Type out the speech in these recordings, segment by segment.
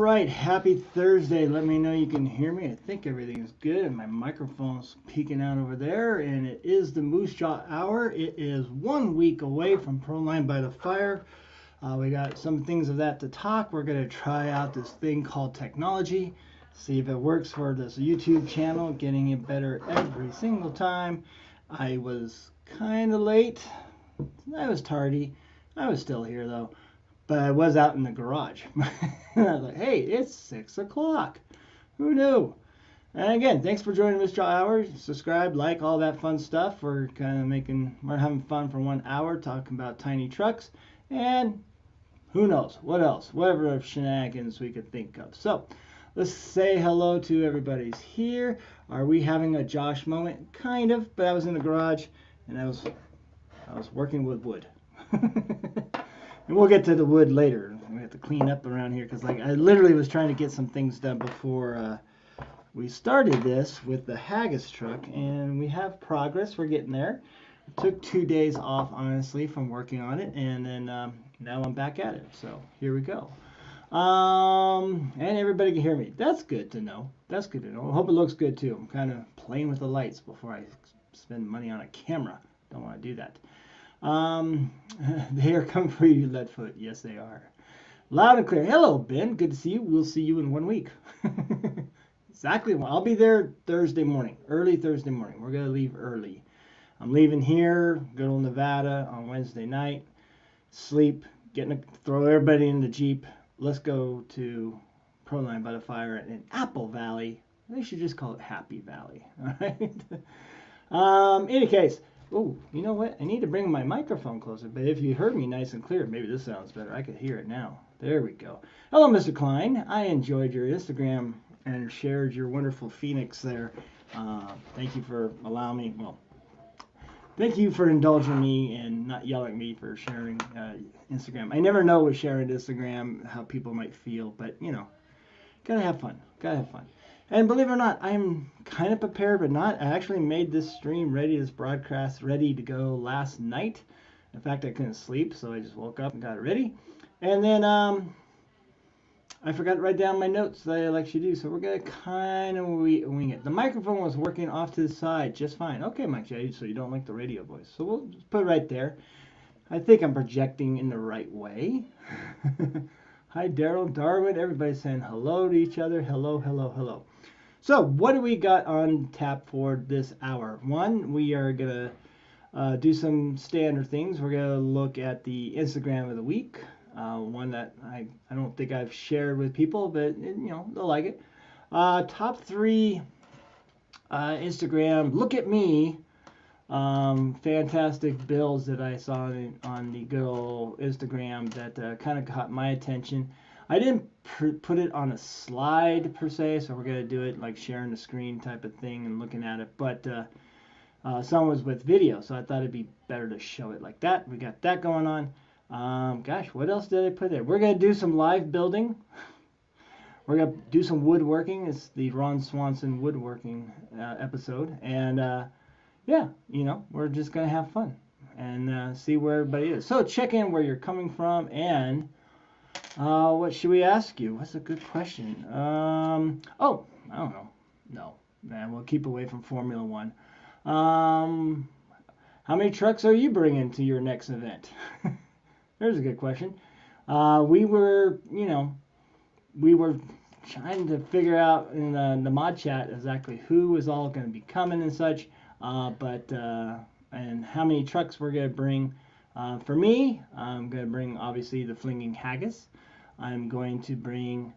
right, happy Thursday. Let me know you can hear me. I think everything is good, and my microphone's peeking out over there. And it is the Moosejaw Hour. It is 1 week away from Proline by the Fire. We got some things of that to talk. We're going to try out this thing called technology, see if it works for this YouTube channel, getting it better every single time. I was kind of late. I was tardy. I was still here though. But I was out in the garage. And I was like, hey, it's 6 o'clock. Who knew? And again, thanks for joining Moosejaw Hour. Subscribe, like, all that fun stuff. We're having fun for 1 hour talking about tiny trucks. And who knows? What else? Whatever shenanigans we could think of. So let's say hello to everybody's here. Are we having a Josh moment? Kind of, but I was in the garage and I was working with wood. And we'll get to the wood later. We have to clean up around here because I literally was trying to get some things done before we started this with the haggis truck, and we have progress. We're getting there. It took 2 days off, honestly, from working on it, and then now I'm back at it. So here we go. And everybody can hear me. That's good to know. That's good to know. I hope it looks good too. I'm kind of playing with the lights before I spend money on a camera. Don't want to do that. They are coming for you, Leadfoot. Yes, they are. Loud and clear. Hello, Ben. Good to see you. We'll see you in 1 week. Exactly. I'll be there Thursday morning, early Thursday morning. We're going to leave early. I'm leaving here, go to Nevada on Wednesday night, sleep, throw everybody in the Jeep. Let's go to Proline by the Fire in Apple Valley. They should just call it Happy Valley. All right. Any case. Oh, you know what? I need to bring my microphone closer, but if you heard me nice and clear, maybe this sounds better. I could hear it now. There we go. Hello, Mr. Klein. I enjoyed your Instagram and shared your wonderful Phoenix there. Thank you for allowing me, thank you for indulging me and not yelling at me for sharing Instagram. I never know with sharing Instagram how people might feel, but, you know, gotta have fun. Gotta have fun. And believe it or not, I'm kind of prepared, but not. I actually made this stream ready, this broadcast ready to go last night. In fact, I couldn't sleep, so I just woke up and got it ready. And then I forgot to write down my notes that I like to do, so we're going to kind of wing it. The microphone was working off to the side just fine. Okay, Mike J, so you don't like the radio voice. So we'll just put it right there. I think I'm projecting in the right way. Hi, Daryl, Darwin. Everybody's saying hello to each other. Hello, hello, hello. So what do we got on tap for this hour? One, we are going to do some standard things. We're going to look at the Instagram of the week. One that I don't think I've shared with people, but, you know, they'll like it. Top 3 Instagram, look at me, fantastic builds that I saw on the good old Instagram that kind of caught my attention. I didn't put it on a slide per se, so we're going to do it like sharing the screen type of thing and looking at it, but some was with video, so I thought it'd be better to show it like that. We got that going on. Gosh, what else did I put there? We're going to do some live building. We're going to do some woodworking. It's the Ron Swanson woodworking episode, and yeah, you know, we're just going to have fun and see where everybody is. So check in where you're coming from, and what should we ask you? What's a good question? Oh, I don't know. No, man, we'll keep away from Formula One. How many trucks are you bringing to your next event? There's a good question. We were trying to figure out in the mod chat exactly who was all going to be coming and such, and how many trucks we're going to bring. For me, I'm going to bring obviously the Flinging Haggis. I'm going to bring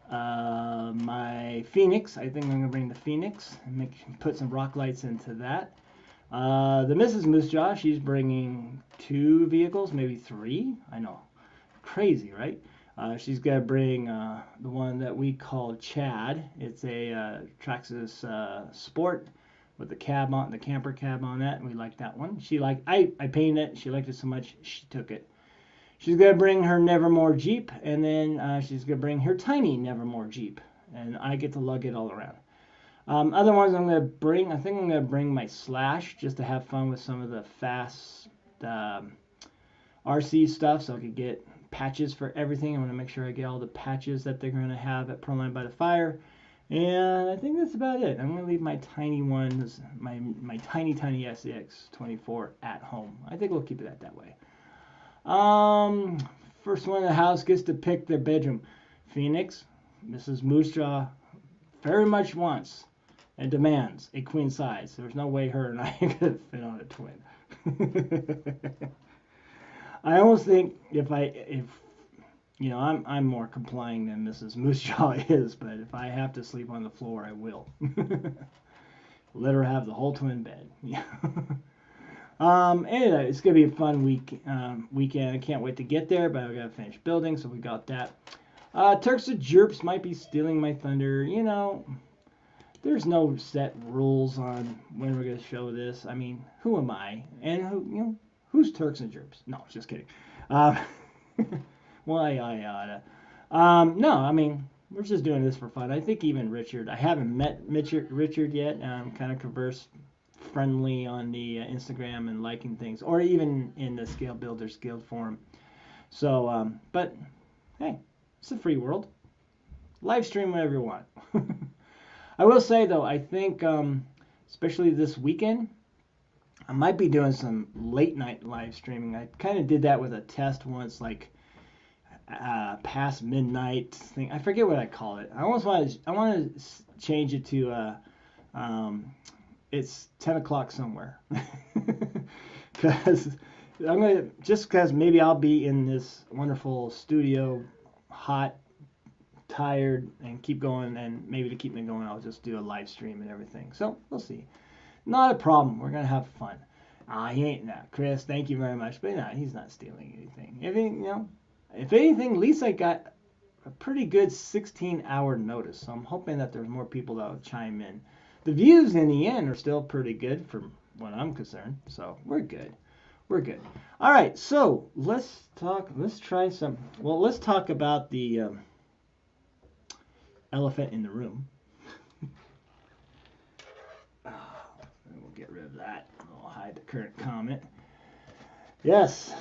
my Phoenix. I think I'm going to bring the Phoenix and put some rock lights into that. The Mrs. Moosejaw, she's bringing 2 vehicles, maybe 3. I know, crazy, right? She's going to bring the one that we call Chad. It's a Traxxas Sport with the cab on, the camper cab on that, and we like that one. I painted it. She liked it so much, she took it. She's going to bring her Nevermore Jeep, and then she's going to bring her tiny Nevermore Jeep, and I get to lug it all around. Other ones I'm going to bring, I think I'm going to bring my Slash just to have fun with some of the fast RC stuff, so I could get patches for everything. I'm going to make sure I get all the patches that they're going to have at Proline by the Fire. And I think that's about it. I'm going to leave my tiny ones, my tiny SCX24 at home. I think we'll keep it that way. First one in the house gets to pick their bedroom. Phoenix, Mrs. Moosejaw very much wants and demands a queen size. There's no way her and I could fit on a twin. I almost think if you know, I'm more complying than Mrs. Moosejaw is, but if I have to sleep on the floor, I will. Let her have the whole twin bed. Yeah. Anyway, it's gonna be a fun weekend. I can't wait to get there, but I gotta finish building, so we got that. Turks and Jerps might be stealing my thunder. You know, there's no set rules on when we're gonna show this. I mean, who am I? And who's Turks and Jerps? No, just kidding. Well, I oughta. No, I mean, we're just doing this for fun. I think even Richard, I haven't met Richard yet. Kind of converse friendly on the Instagram and liking things, or even in the Scale Builders Guild forum. So, but hey, it's a free world. Live stream whenever you want. I will say though, I think, especially this weekend, I might be doing some late night live streaming. I kind of did that with a test once, like past midnight thing. I forget what I call it. I want to change it to it's 10 o'clock somewhere. Because because maybe I'll be in this wonderful studio, hot, tired, and keep going, and maybe to keep me going, I'll just do a live stream and everything. So we'll see. Not a problem. We're gonna have fun. He ain't that. Chris, thank you very much. But no, he's not stealing anything. If anything, at least I got a pretty good 16-hour notice. So I'm hoping that there's more people that will chime in. The views in the end are still pretty good from what I'm concerned. So we're good. We're good. All right. So let's talk about the elephant in the room. We'll get rid of that. We'll hide the current comment. Yes.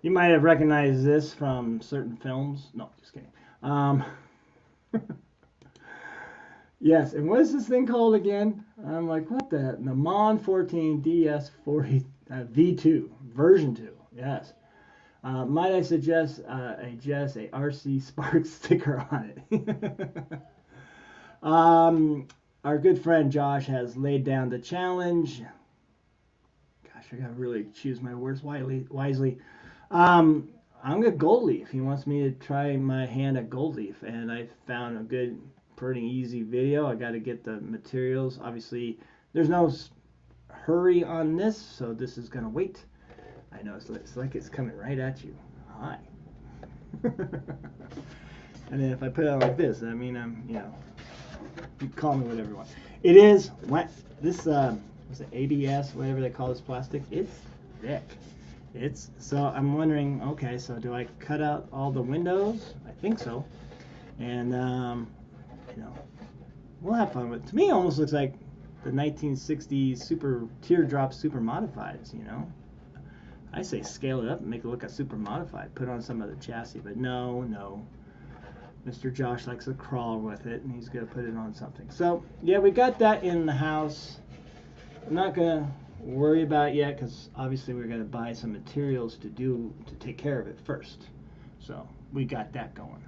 You might have recognized this from certain films. No, just kidding. Yes, and what is this thing called again? I'm like, what the? The Mon 14 DS40 V2 version 2. Yes. Might I suggest a RC Spark sticker on it? Our good friend Josh has laid down the challenge. Gosh, I gotta really choose my words wisely. I'm gonna Gold Leaf. He wants me to try my hand at Gold Leaf, and I found a good, pretty easy video. I got to get the materials. Obviously, there's no hurry on this, so this is gonna wait. I know it's like it's coming right at you. Hi. And then if I put it on like this, I mean, you call me whatever you want. It is this what's it, ABS, whatever they call this plastic. It's thick. So I'm wondering, okay, so do I cut out all the windows? I think so. And we'll have fun with it. To me, it almost looks like the 1960s teardrop super modifieds, I say scale it up and make it look a super modified. Put on some other chassis, but no. Mr. Josh likes to crawl with it, and he's going to put it on something. So, yeah, we got that in the house. I'm not going to worry about it yet, because obviously we're going to buy some materials to take care of it first. So, we got that going.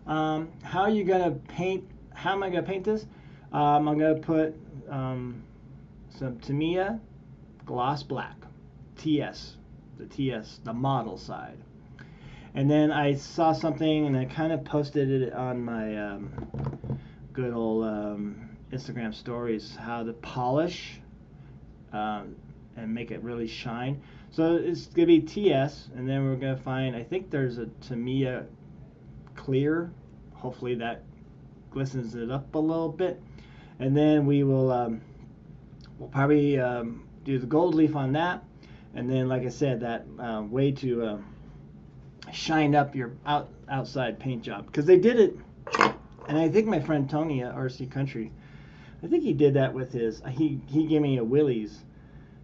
How are you going to paint? How am I going to paint this? I'm going to put some Tamiya gloss black. TS, the model side. And then I saw something, and I kind of posted it on my good old Instagram stories, how to polish and make it really shine. So it's going to be TS, and then we're going to find, I think there's a Tamiya clear. Hopefully that glistens it up a little bit. And then we will we'll probably do the gold leaf on that. And then, like I said, that way to shine up your outside paint job, because they did it, and I think my friend Tony at RC Country, I think he did that with his. He gave me a Willys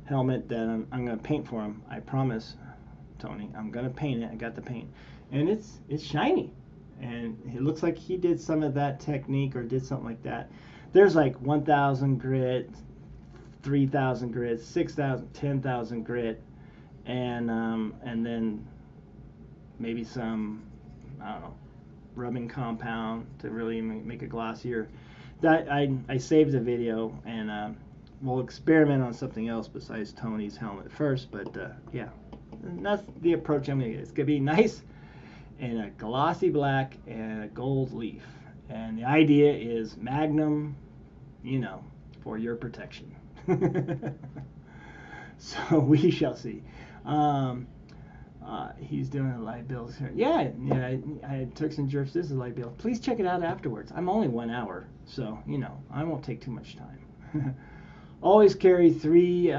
helmet that I'm going to paint for him. I promise, Tony. I'm gonna paint it. I got the paint, and it's shiny, and it looks like he did some of that technique or did something like that. There's like 1,000 grit, 3,000 grit, 6,000, 10,000 grit, and then maybe some, I don't know, rubbing compound to really make it glossier. That I saved the video, and we'll experiment on something else besides Tony's helmet first. But yeah, that's the approach I'm gonna get. It's gonna be nice in a glossy black and a gold leaf, and the idea is Magnum, you know, for your protection. So we shall see. He's doing a light bill here. Yeah, I had Turks and Jerks. This is a light bill. Please check it out afterwards. I'm only 1 hour, so, you know, I won't take too much time. Always carry 3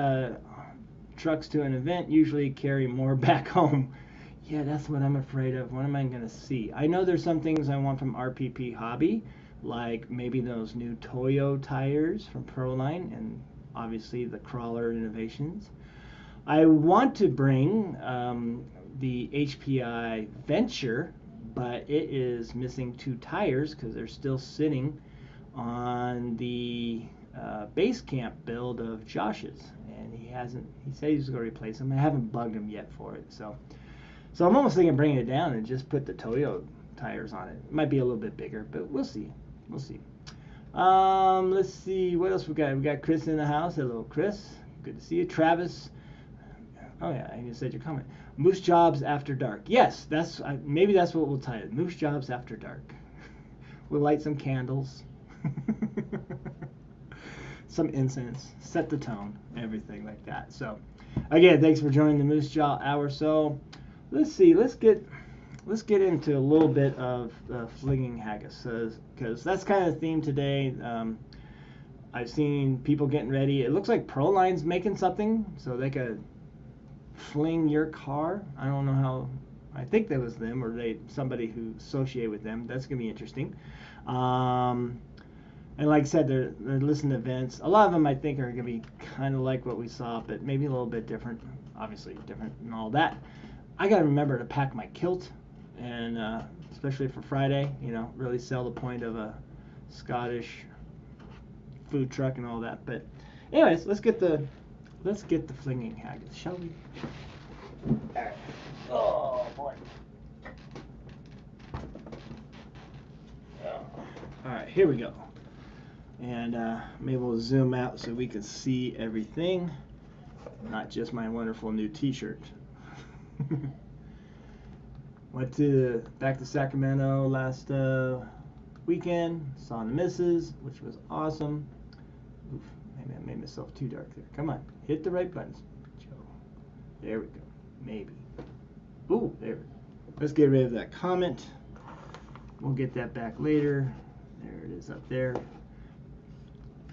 trucks to an event. Usually carry more back home. Yeah, that's what I'm afraid of. What am I going to see? I know there's some things I want from RPP Hobby, like maybe those new Toyo tires from Proline, and obviously the Crawler Innovations. I want to bring the HPI Venture, but it is missing 2 tires because they're still sitting on the base camp build of Josh's, and he said he's going to replace them. I haven't bugged him yet for it, so I'm almost thinking of bringing it down and just put the Toyo tires on it. It might be a little bit bigger, but we'll see. Let's see what else we got. We got Chris in the house. Hello, Chris. Good to see you. Travis. Oh yeah, I just said your comment. Moose Jobs After Dark. Yes, maybe that's what we'll title it. Moose Jobs After Dark. We'll light some candles, some incense, set the tone, everything like that. So, again, thanks for joining the Moosejaw Hour. So, let's see. Let's get into a little bit of flinging haggis, because that's kind of the theme today. I've seen people getting ready. It looks like Proline's making something, so they could fling your car. I don't know how. I think that was them, or somebody who associated with them. That's gonna be interesting. And like I said, they're listening to events. A lot of them I think are gonna be kind of like what we saw, but maybe a little bit different. Obviously different and all that. I gotta remember to pack my kilt, and especially for Friday, you know, really sell the point of a Scottish food truck and all that. But anyways, let's get the flinging haggis, shall we? All right. Oh boy. All right, here we go. And maybe we'll zoom out so we can see everything, not just my wonderful new T-shirt. Went back to Sacramento last weekend. Saw the missus, which was awesome. Oof, maybe I made myself too dark there. Come on, hit the right buttons, Joe. There we go. Maybe. Ooh, there we go. Let's get rid of that comment. We'll get that back later. There it is up there.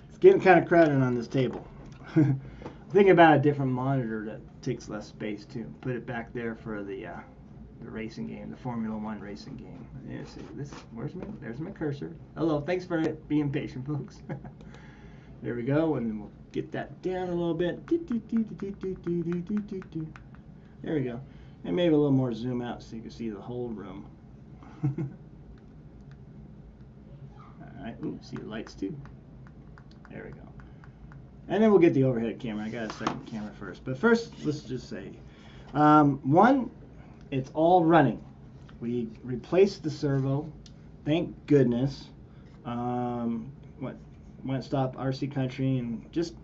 It's getting kind of crowded on this table. Think about a different monitor that takes less space too. Put it back there for the racing game, the Formula 1 racing game. Yeah, see, there's my cursor. Hello, thanks for being patient, folks. There we go, and then we'll get that down a little bit. There we go. And maybe a little more zoom out so you can see the whole room. Alright, ooh, see the lights too. There we go. And then we'll get the overhead camera. I got a second camera first. But first, let's just say, one, it's all running. We replaced the servo. Thank goodness. Went stop RC Country, and just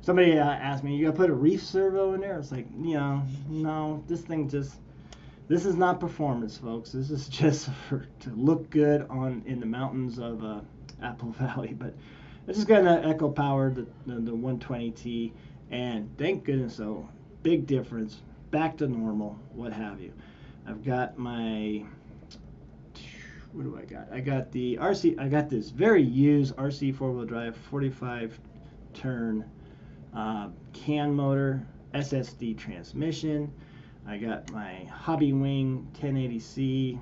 somebody asked me, you gotta put a reef servo in there? It's like, you know, no, this is not performance, folks. This is just to look good in the mountains of Apple Valley. But it's just got an Echo Power, the 120T, and thank goodness, so big difference, back to normal, what have you. I've got my, what do I got? I got the RC, I got this very used RC 4-wheel drive 45 turn can motor, SSD transmission. I got my Hobby Wing 1080C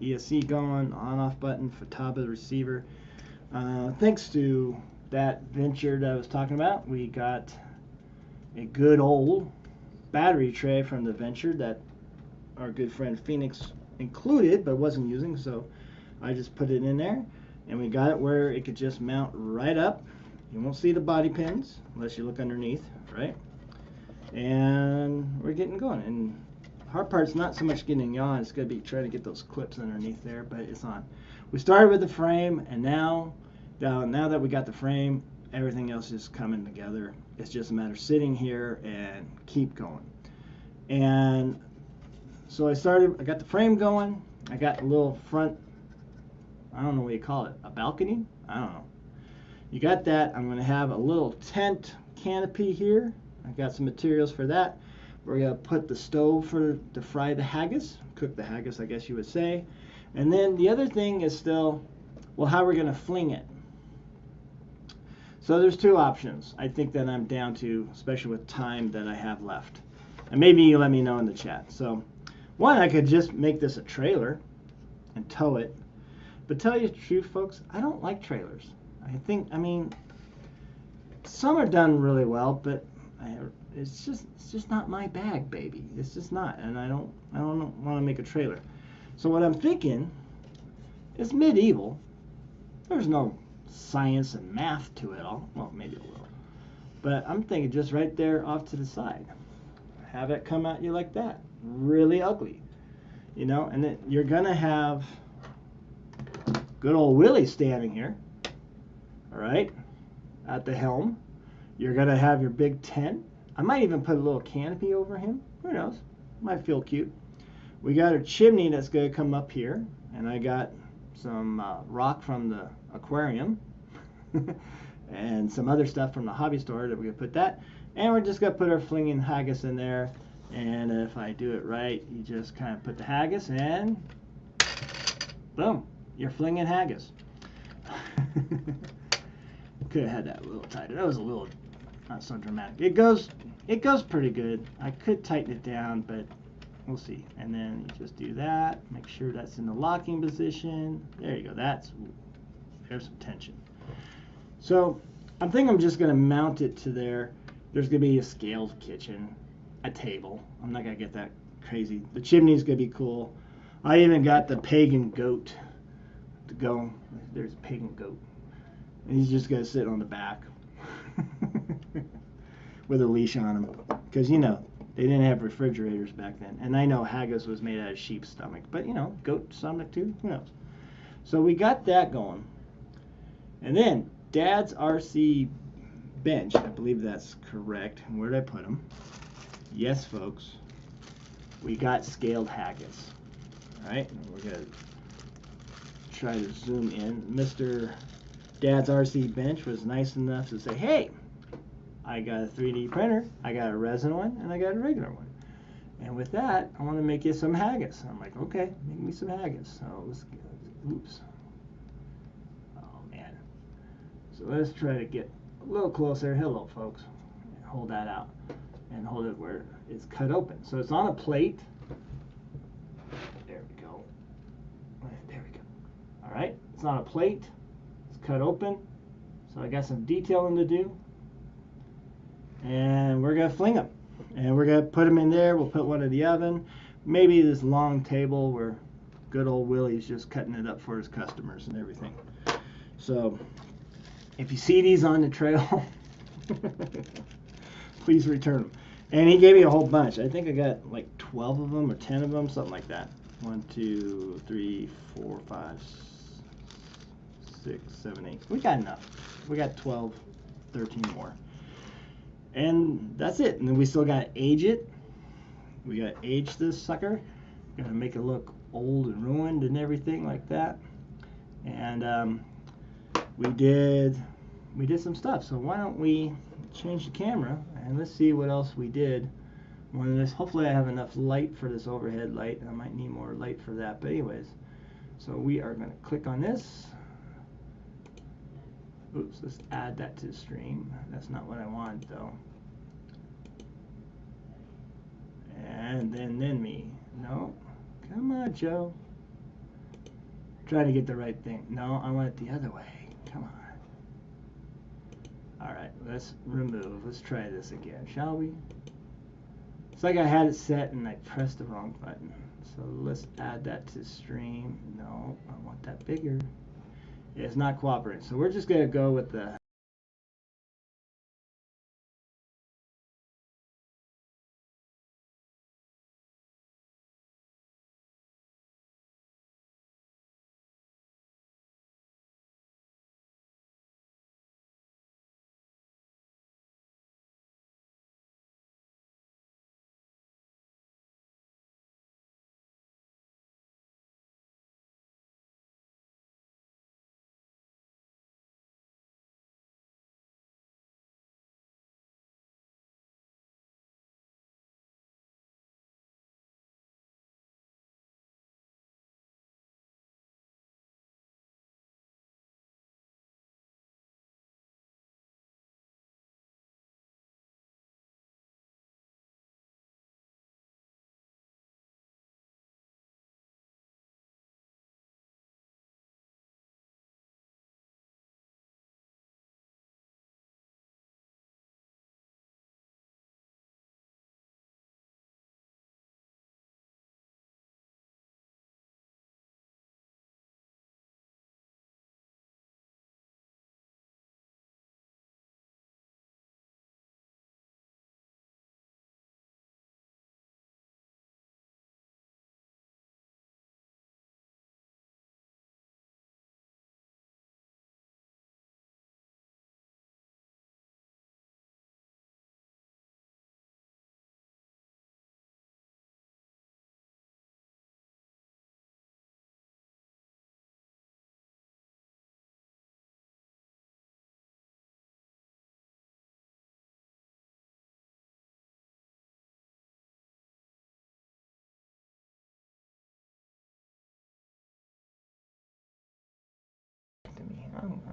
ESC going, on-off button, Futaba receiver. Thanks to that venture that I was talking about, we got a good old battery tray from the Venture that our good friend Phoenix included but wasn't using, so I just put it in there, and we got it where it could just mount right up. You won't see the body pins unless you look underneath, right? And we're getting going. And hard part's not so much getting it on, it's going to be trying to get those clips underneath there, but it's on. We started with the frame, and now that we got the frame, everything else is coming together. It's just a matter of sitting here and keep going. And so I got the frame going. I got a little front, I don't know what you call it, a balcony? I don't know. You got that. I'm going to have a little tent canopy here. I got some materials for that. We're going to put the stove to fry the haggis, cook the haggis, I guess you would say. And then the other thing is still, well, how we're going to fling it. So there's two options. I think that I'm down to, especially with time that I have left. And maybe you let me know in the chat. So one, I could just make this a trailer and tow it. But tell you the truth, folks, I don't like trailers. I mean, some are done really well, but it's just not my bag, baby. It's just not, and I don't want to make a trailer. So what I'm thinking is medieval. There's no science and math to it all. Well, maybe a little, but I'm thinking just right there off to the side. Have it come at you like that, really ugly, you know, and then you're gonna have good old Willie standing here, all right, at the helm. You're gonna have your big tent. I might even put a little canopy over him. Who knows? Might feel cute. We got a chimney that's gonna come up here, and I got some rock from the aquarium and some other stuff from the hobby store that we're gonna put that. And we're just gonna put our flinging haggis in there. And if I do it right, you just kind of put the haggis and boom, you're flinging haggis. Could have had that a little tighter. That was a little not so dramatic. It goes pretty good. I could tighten it down, but we'll see. And then you just do that. Make sure that's in the locking position. There you go. There's some tension. So I'm thinking I'm just going to mount it to there. There's going to be a scaled kitchen, a table. I'm not going to get that crazy. The chimney's going to be cool. I even got the pagan goat to go. There's a pagan goat. And he's just going to sit on the back with a leash on him. Because, you know, they didn't have refrigerators back then. And I know haggis was made out of sheep's stomach. But, you know, goat stomach too. Who knows? So we got that going. And then Dad's RC bench. I believe that's correct. Where did I put them? Yes, folks. We got scaled haggis. All right. And we're going to try to zoom in. Mr. Dad's RC bench was nice enough to say, hey, I got a 3D printer, I got a resin one, and I got a regular one. And with that, I want to make you some haggis. I'm like, okay, make me some haggis. So let's get, oops. Oh, man. So let's try to get a little closer. Hello, folks. Hold that out and hold it where it's cut open. So it's on a plate. There we go. There we go. All right, it's on a plate. Cut open, so I got some detailing to do, and we're gonna fling them, and we're gonna put them in there. We'll put one in the oven, maybe this long table where good old Willie's just cutting it up for his customers and everything. So if you see these on the trail, please return them. And he gave me a whole bunch. I think I got like 12 of them or 10 of them, something like that. 1, 2, 3, 4, 5, 6, 7, 8. We got enough. We got 12, 13 more. And that's it. And then we still got to age it. We got to age this sucker. Got to make it look old and ruined and everything like that. And we did some stuff. So why don't we change the camera and let's see what else we did. Hopefully I have enough light for this overhead light. I might need more light for that. But anyways, so we are going to click on this. Oops, let's add that to the stream. That's not what I wanted though. And then me. No. Come on, Joe. Trying to get the right thing. No, I want it the other way. Come on. Alright, let's remove. Let's try this again, shall we? like I had it set and I pressed the wrong button. So let's add that to stream. No, I want that bigger. It's not cooperating. So we're just going to go with the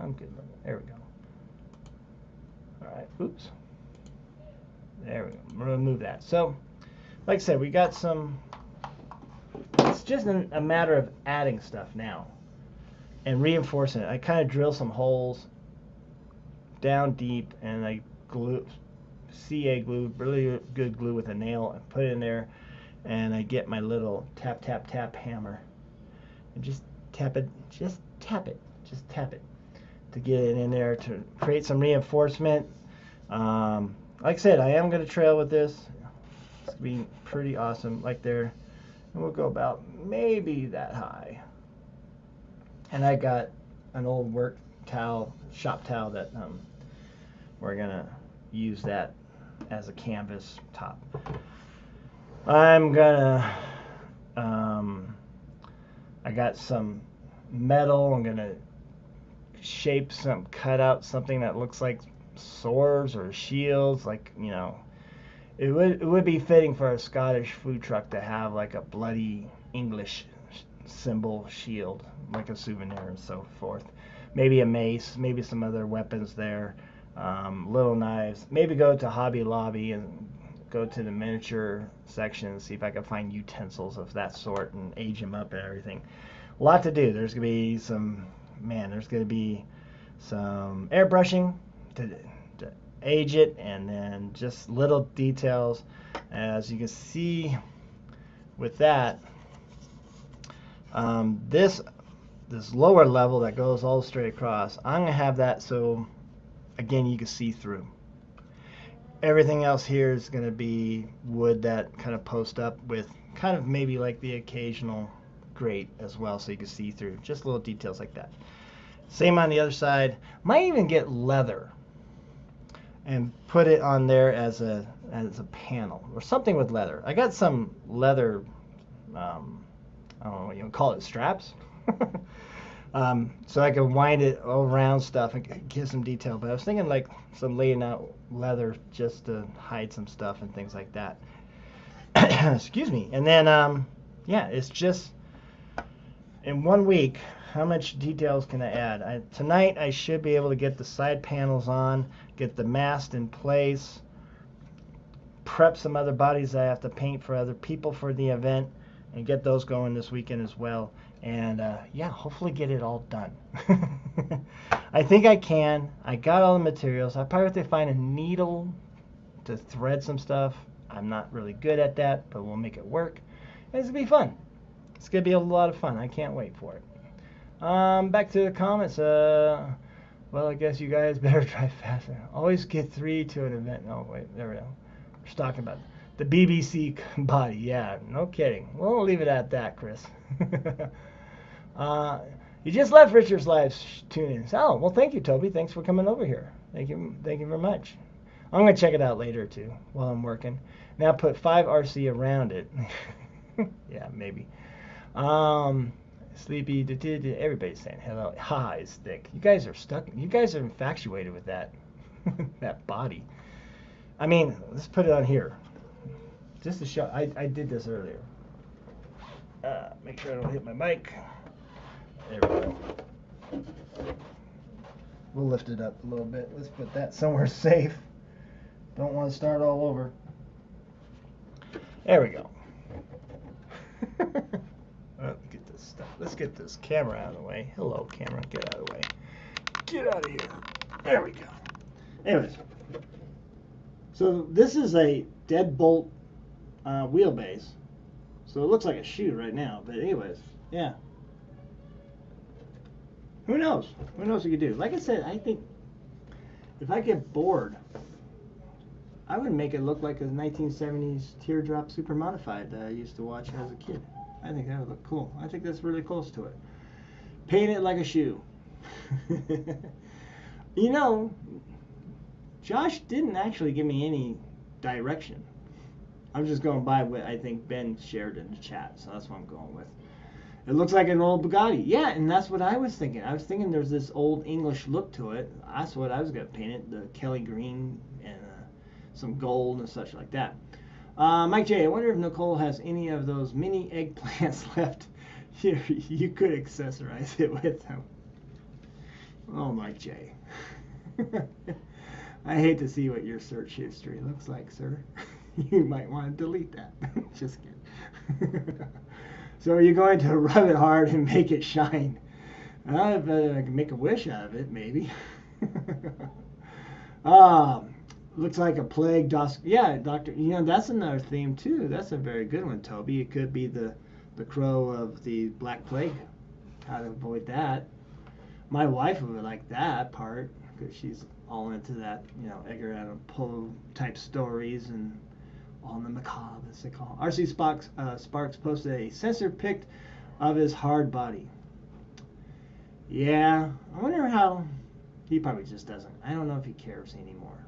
I'm good. There we go. All right. Oops. There we go. I'm gonna remove that. So, like I said, we got some. It's just a matter of adding stuff now and reinforcing it. I kind of drill some holes down deep, and I glue, CA glue, really good glue with a nail, and put it in there, and I get my little tap tap tap hammer and just tap it, just tap it to get it in there to create some reinforcement. Like I said, I am going to trail with this. It's going to be pretty awesome, like there. And we'll go about maybe that high. And I got an old work towel, shop towel, that we're going to use that as a canvas top. I'm going to, I got some metal. I'm going to shape some, cut out something that looks like swords or shields, like, you know, it would be fitting for a Scottish food truck to have like a bloody English symbol shield, like a souvenir and so forth. Maybe a mace, maybe some other weapons there, little knives. Maybe go to Hobby Lobby and go to the miniature section and see if I can find utensils of that sort and age them up and everything. A lot to do. There's gonna be some, man, there's gonna be some airbrushing to age it, and then just little details. As you can see with that, this lower level that goes all straight across, I'm gonna have that so again you can see through. Everything else here is gonna be wood that kind of post up with kind of maybe like the occasional grate as well, so you can see through. Just little details like that. Same on the other side. Might even get leather and put it on there as a panel or something with leather. I got some leather, I don't know what you would call it, straps. So I can wind it all around stuff and give some detail. But I was thinking like some laying out leather just to hide some stuff and things like that. Excuse me. And then, yeah, it's just in 1 week, how much details can I add? Tonight I should be able to get the side panels on, get the mast in place, prep some other bodies I have to paint for other people for the event, and get those going this weekend as well. And yeah, hopefully get it all done. I think I can. I got all the materials. I probably have to find a needle to thread some stuff. I'm not really good at that, but we'll make it work. And it's going to be fun. It's going to be a lot of fun. I can't wait for it. Back to the comments. Well, I guess you guys better drive faster. Always get 3 to an event. Oh, wait, there we go. We're just talking about the BBC body. Yeah, no kidding. We'll leave it at that, Chris. You just left Richard's live tune-in. Oh, well, thank you, Toby. Thanks for coming over here. Thank you very much. I'm going to check it out later, too, while I'm working. Now put 5 RC around it. Yeah, maybe. Sleepy, everybody's saying hello. Ha, it's thick. You guys are stuck. You guys are infatuated with that, that body. I mean, let's put it on here. Just to show, I did this earlier. Make sure I don't hit my mic. There we go. We'll lift it up a little bit. Let's put that somewhere safe. Don't want to start all over. There we go. Get this stuff. Let's get this camera out of the way. Hello, camera. Get out of the way. Get out of here. There we go. Anyways. So this is a deadbolt wheelbase. So it looks like a shoe right now. But anyways, yeah. Who knows? Who knows what you could do? Like I said, I think if I get bored, I would make it look like a 1970s teardrop super modified that I used to watch as a kid. I think that would look cool. I think that's really close to it. Paint it like a shoe. You know, Josh didn't actually give me any direction. I'm just going by what I think Ben shared in the chat, so that's what I'm going with. It looks like an old Bugatti. Yeah, and that's what I was thinking. I was thinking there's this old English look to it. That's what I was going to paint it, the Kelly green and some gold and such like that. Mike J, I wonder if Nicole has any of those mini eggplants left here. You could accessorize it with them. Oh, Mike J. I hate to see what your search history looks like, sir. You might want to delete that. Just kidding. So are you going to rub it hard and make it shine? I can make a wish out of it, maybe. Looks like a plague. Yeah, Doctor. You know, that's another theme too. That's a very good one, Toby. It could be the crow of the Black Plague. How to avoid that. My wife would like that part because she's all into that, you know, Edgar Allan Poe type stories and all in the macabre, as they call it. RC Sparks posted a censored pic of his hard body. Yeah, I wonder how. He probably just doesn't. I don't know if he cares anymore.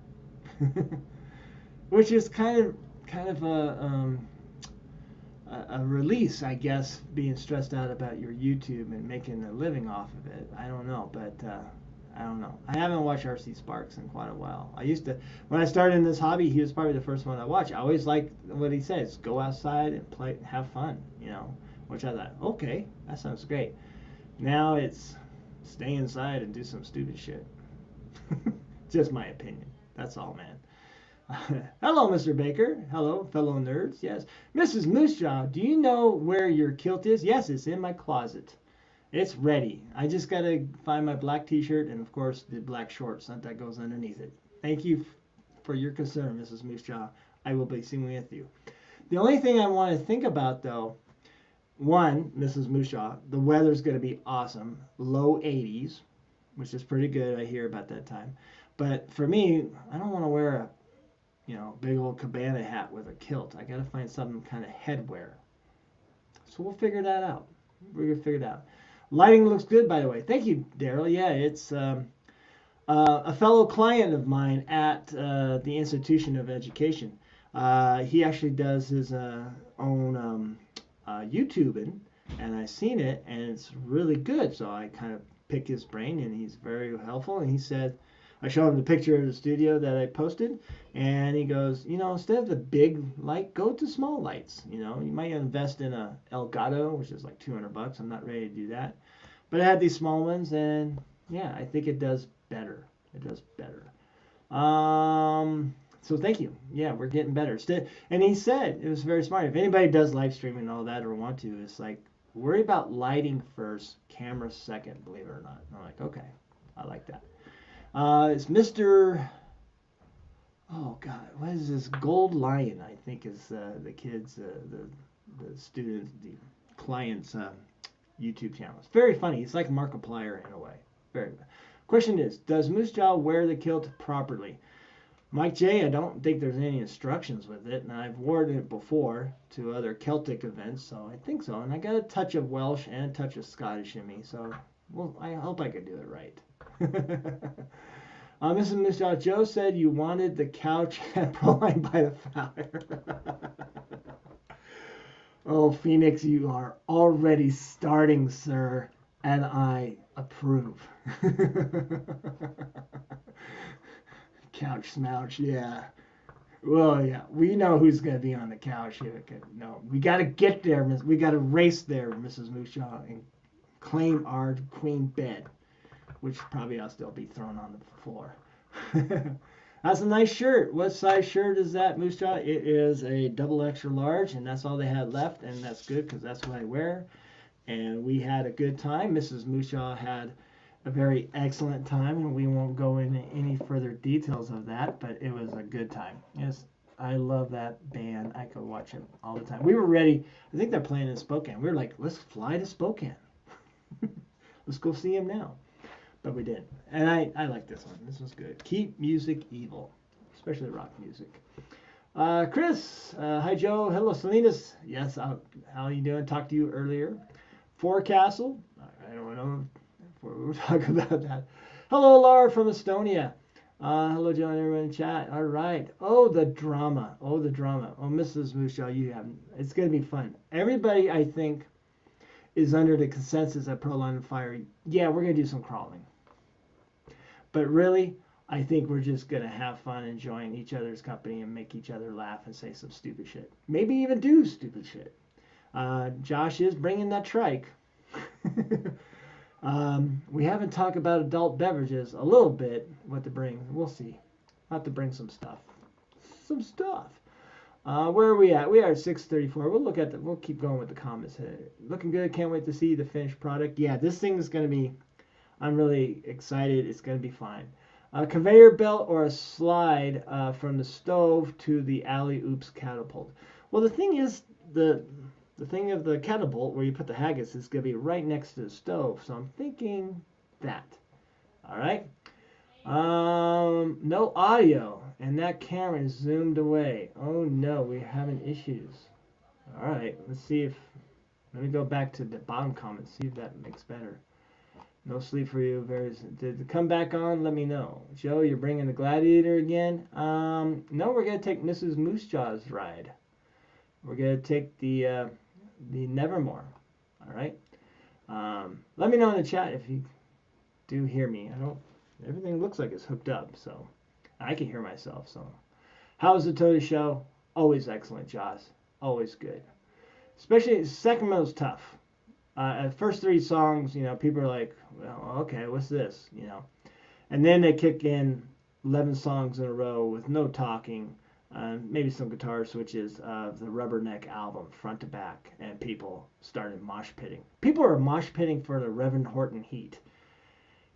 Which is kind of a release, I guess, being stressed out about your YouTube and making a living off of it. I don't know, but I don't know. I haven't watched RC Sparks in quite a while. I used to, when I started in this hobby, he was probably the first one I watched. I always liked what he says: go outside and play, have fun, you know. Which I thought, okay, that sounds great. Now it's stay inside and do some stupid shit. Just my opinion. That's all, man. Hello, Mr. Baker. Hello, fellow nerds. Yes. Mrs. Moosejaw, do you know where your kilt is? Yes, it's in my closet. It's ready. I just got to find my black t-shirt and, of course, the black shorts that goes underneath it. Thank you for your concern, Mrs. Moosejaw. I will be singing with you. The only thing I want to think about, though, one, Mrs. Moosejaw, the weather's going to be awesome. Low 80s, which is pretty good, I hear, about that time. But for me, I don't want to wear a, you know, big old cabana hat with a kilt. I got to find something kind of headwear. So we'll figure that out. We're going to figure it out. Lighting looks good, by the way. Thank you, Daryl. Yeah, it's a fellow client of mine at the Institution of Education. He actually does his own YouTubing, and I've seen it, and it's really good. So I kind of pick his brain, and he's very helpful. And he said, I showed him the picture of the studio that I posted, and he goes, you know, instead of the big light, go to small lights. You know, you might invest in a Elgato, which is like $200. I'm not ready to do that. But I had these small ones, and yeah, I think it does better. It does better. So thank you. Yeah, we're getting better. And he said, it was very smart. If anybody does live streaming and all that or want to, it's like, worry about lighting first, camera second, believe it or not. And I'm like, okay, I like that. It's Mr. Oh God, what is this? Gold Lion, I think is the kids, the students, the clients' YouTube channel. It's very funny. It's like Markiplier in a way. Very. Question is, does Moosejaw wear the kilt properly? Mike J, I don't think there's any instructions with it, and I've worn it before to other Celtic events, so I think so. And I got a touch of Welsh and a touch of Scottish in me, so well, I hope I can do it right. Mrs. Moosejaw, Joe said you wanted the couch at Proline by the Fire. Oh, Phoenix, you are already starting, sir, and I approve. Couch smouch, yeah. Well, yeah, we know who's going to be on the couch here. No, we got to get there, we got to race there, Mrs. Moosejaw, and claim our queen bed, which probably I'll still be thrown on the floor. That's a nice shirt. What size shirt is that, Moosejaw? It is a double extra large, and that's all they had left, and that's good because that's what I wear. And we had a good time. Mrs. Moosejaw had a very excellent time, and we won't go into any further details of that, but it was a good time. Yes, I love that band. I could watch it all the time. We were ready. I think they're playing in Spokane. We were like, let's fly to Spokane. Let's go see them now. But we didn't. And I like this one. This was good. Keep music evil, especially rock music. Chris, hi Joe. Hello Salinas. Yes, how are you doing? Talked to you earlier. Forecastle. I don't know if we'll talk about that. Hello Laura from Estonia. Hello Joe and everyone in chat. All right. Oh, the drama. Oh, the drama. Oh, Mrs. Moosejaw, you have. It's going to be fun. Everybody, I think, is under the consensus at Proline and Fire. Yeah, we're going to do some crawling. But really, I think we're just going to have fun enjoying each other's company and make each other laugh and say some stupid shit. Maybe even do stupid shit. Josh is bringing that trike. We haven't talked about adult beverages a little bit, what to bring. We'll see. I'll have to bring some stuff. Some stuff. Where are we at? We are at 6:34. We'll keep going with the comments. Looking good. Can't wait to see the finished product. Yeah, this thing is going to be, I'm really excited. It's going to be fine. Conveyor belt or a slide from the stove to the alley oops catapult. Well, the thing is, the thing of the catapult where you put the haggis is going to be right next to the stove. So I'm thinking that. All right. No audio, and that camera is zoomed away. Oh no, we're having issues. All right, let me go back to the bottom comment, see if that makes better. No sleep for you. Did it come back on? Let me know. Joe, you're bringing the Gladiator again? No, we're gonna take Mrs. Moosejaw's ride. We're gonna take the Nevermore. All right. Let me know in the chat if you do hear me. Everything looks like it's hooked up, so I can hear myself. So, how's the Toady show? Always excellent, Josh. Always good. Especially Sacramento's tough. At first 3 songs, people are like, well, okay, what's this? And then they kick in 11 songs in a row with no talking, maybe some guitar switches of the Rubberneck album front to back, and people started mosh pitting. People are mosh pitting for the Reverend Horton Heat.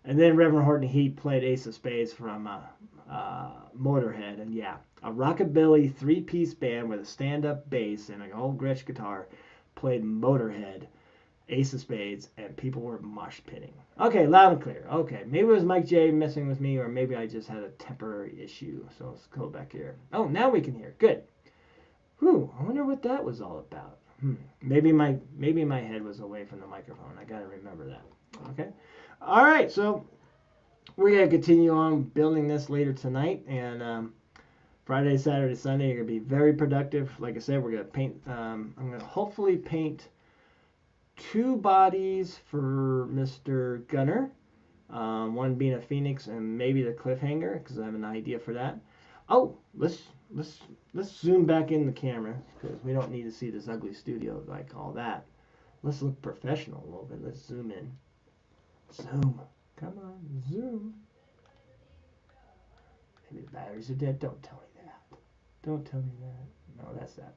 And then Reverend Horton Heat played Ace of Spades from Motorhead. And yeah, a rockabilly 3-piece band with a stand-up bass and an old Gretsch guitar played Motorhead, Ace of Spades, and people were mosh pitting. Okay, loud and clear. Okay, maybe it was Mike J messing with me, or maybe I just had a temporary issue. So let's go back here. Oh, now we can hear. Good. Whew, I wonder what that was all about. Maybe my head was away from the microphone. I got to remember that. Okay. All right, so we're going to continue on building this later tonight, and Friday, Saturday, Sunday are going to be very productive. Like I said, we're going to paint, I'm going to hopefully paint 2 bodies for Mr. Gunner, one being a phoenix and maybe the cliffhanger, because I have an idea for that. Oh, let's zoom back in the camera, because we don't need to see this ugly studio like all that. Let's look professional a little bit. Let's zoom in. Zoom. Come on, zoom. Maybe the batteries are dead. Don't tell me that. Don't tell me that. No, that's that.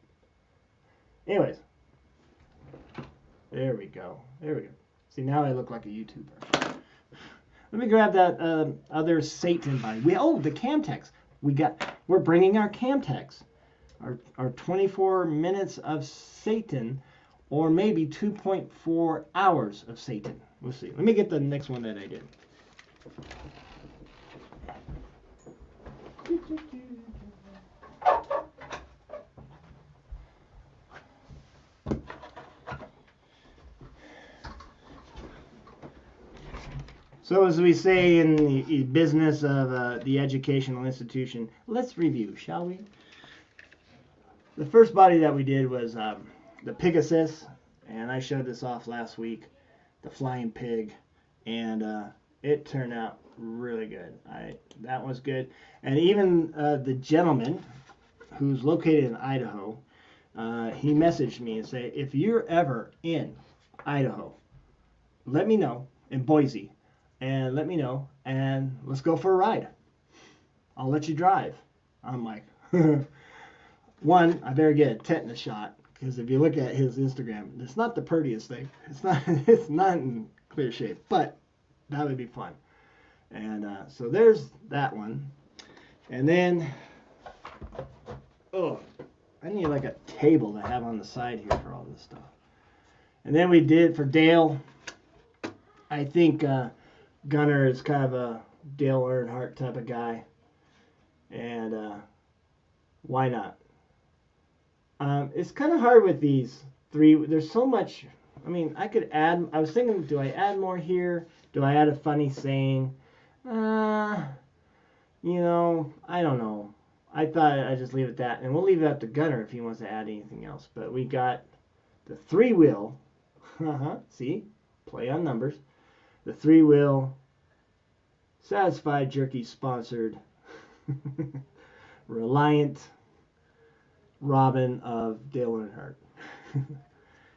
Anyways. There we go. There we go. See, now I look like a YouTuber. Let me grab that other Satan body. The Camtex. We're we're bringing our Camtex, our 24 minutes of Satan, or maybe 2.4 hours of Satan. We'll see. Let me get the next one that I did. So as we say in the business of the educational institution, let's review, shall we? The first body that we did was the Pegasus, and I showed this off last week, the flying pig, and it turned out really good. That was good. And even the gentleman who's located in Idaho, he messaged me and said, if you're ever in Idaho, let me know, in Boise, and let me know, and let's go for a ride. I'll let you drive. I'm like, one, I better get a tetanus shot, because if you look at his Instagram, it's not the prettiest thing. It's not in clear shape, but that would be fun. And so there's that one. And then, I need like a table to have on the side here for all this stuff. And then we did for Dale. I think Gunner is kind of a Dale Earnhardt type of guy, and why not? It's kind of hard with these three. There's so much. I mean, I could add. I was thinking, do I add more here? Do I add a funny saying? I don't know. I thought I'd just leave it at that, and we'll leave it up to Gunner if he wants to add anything else. But we got the three-wheel. See, play on numbers. The three-wheel Satisfied Jerky sponsored Reliant Robin of Dale Earnhardt.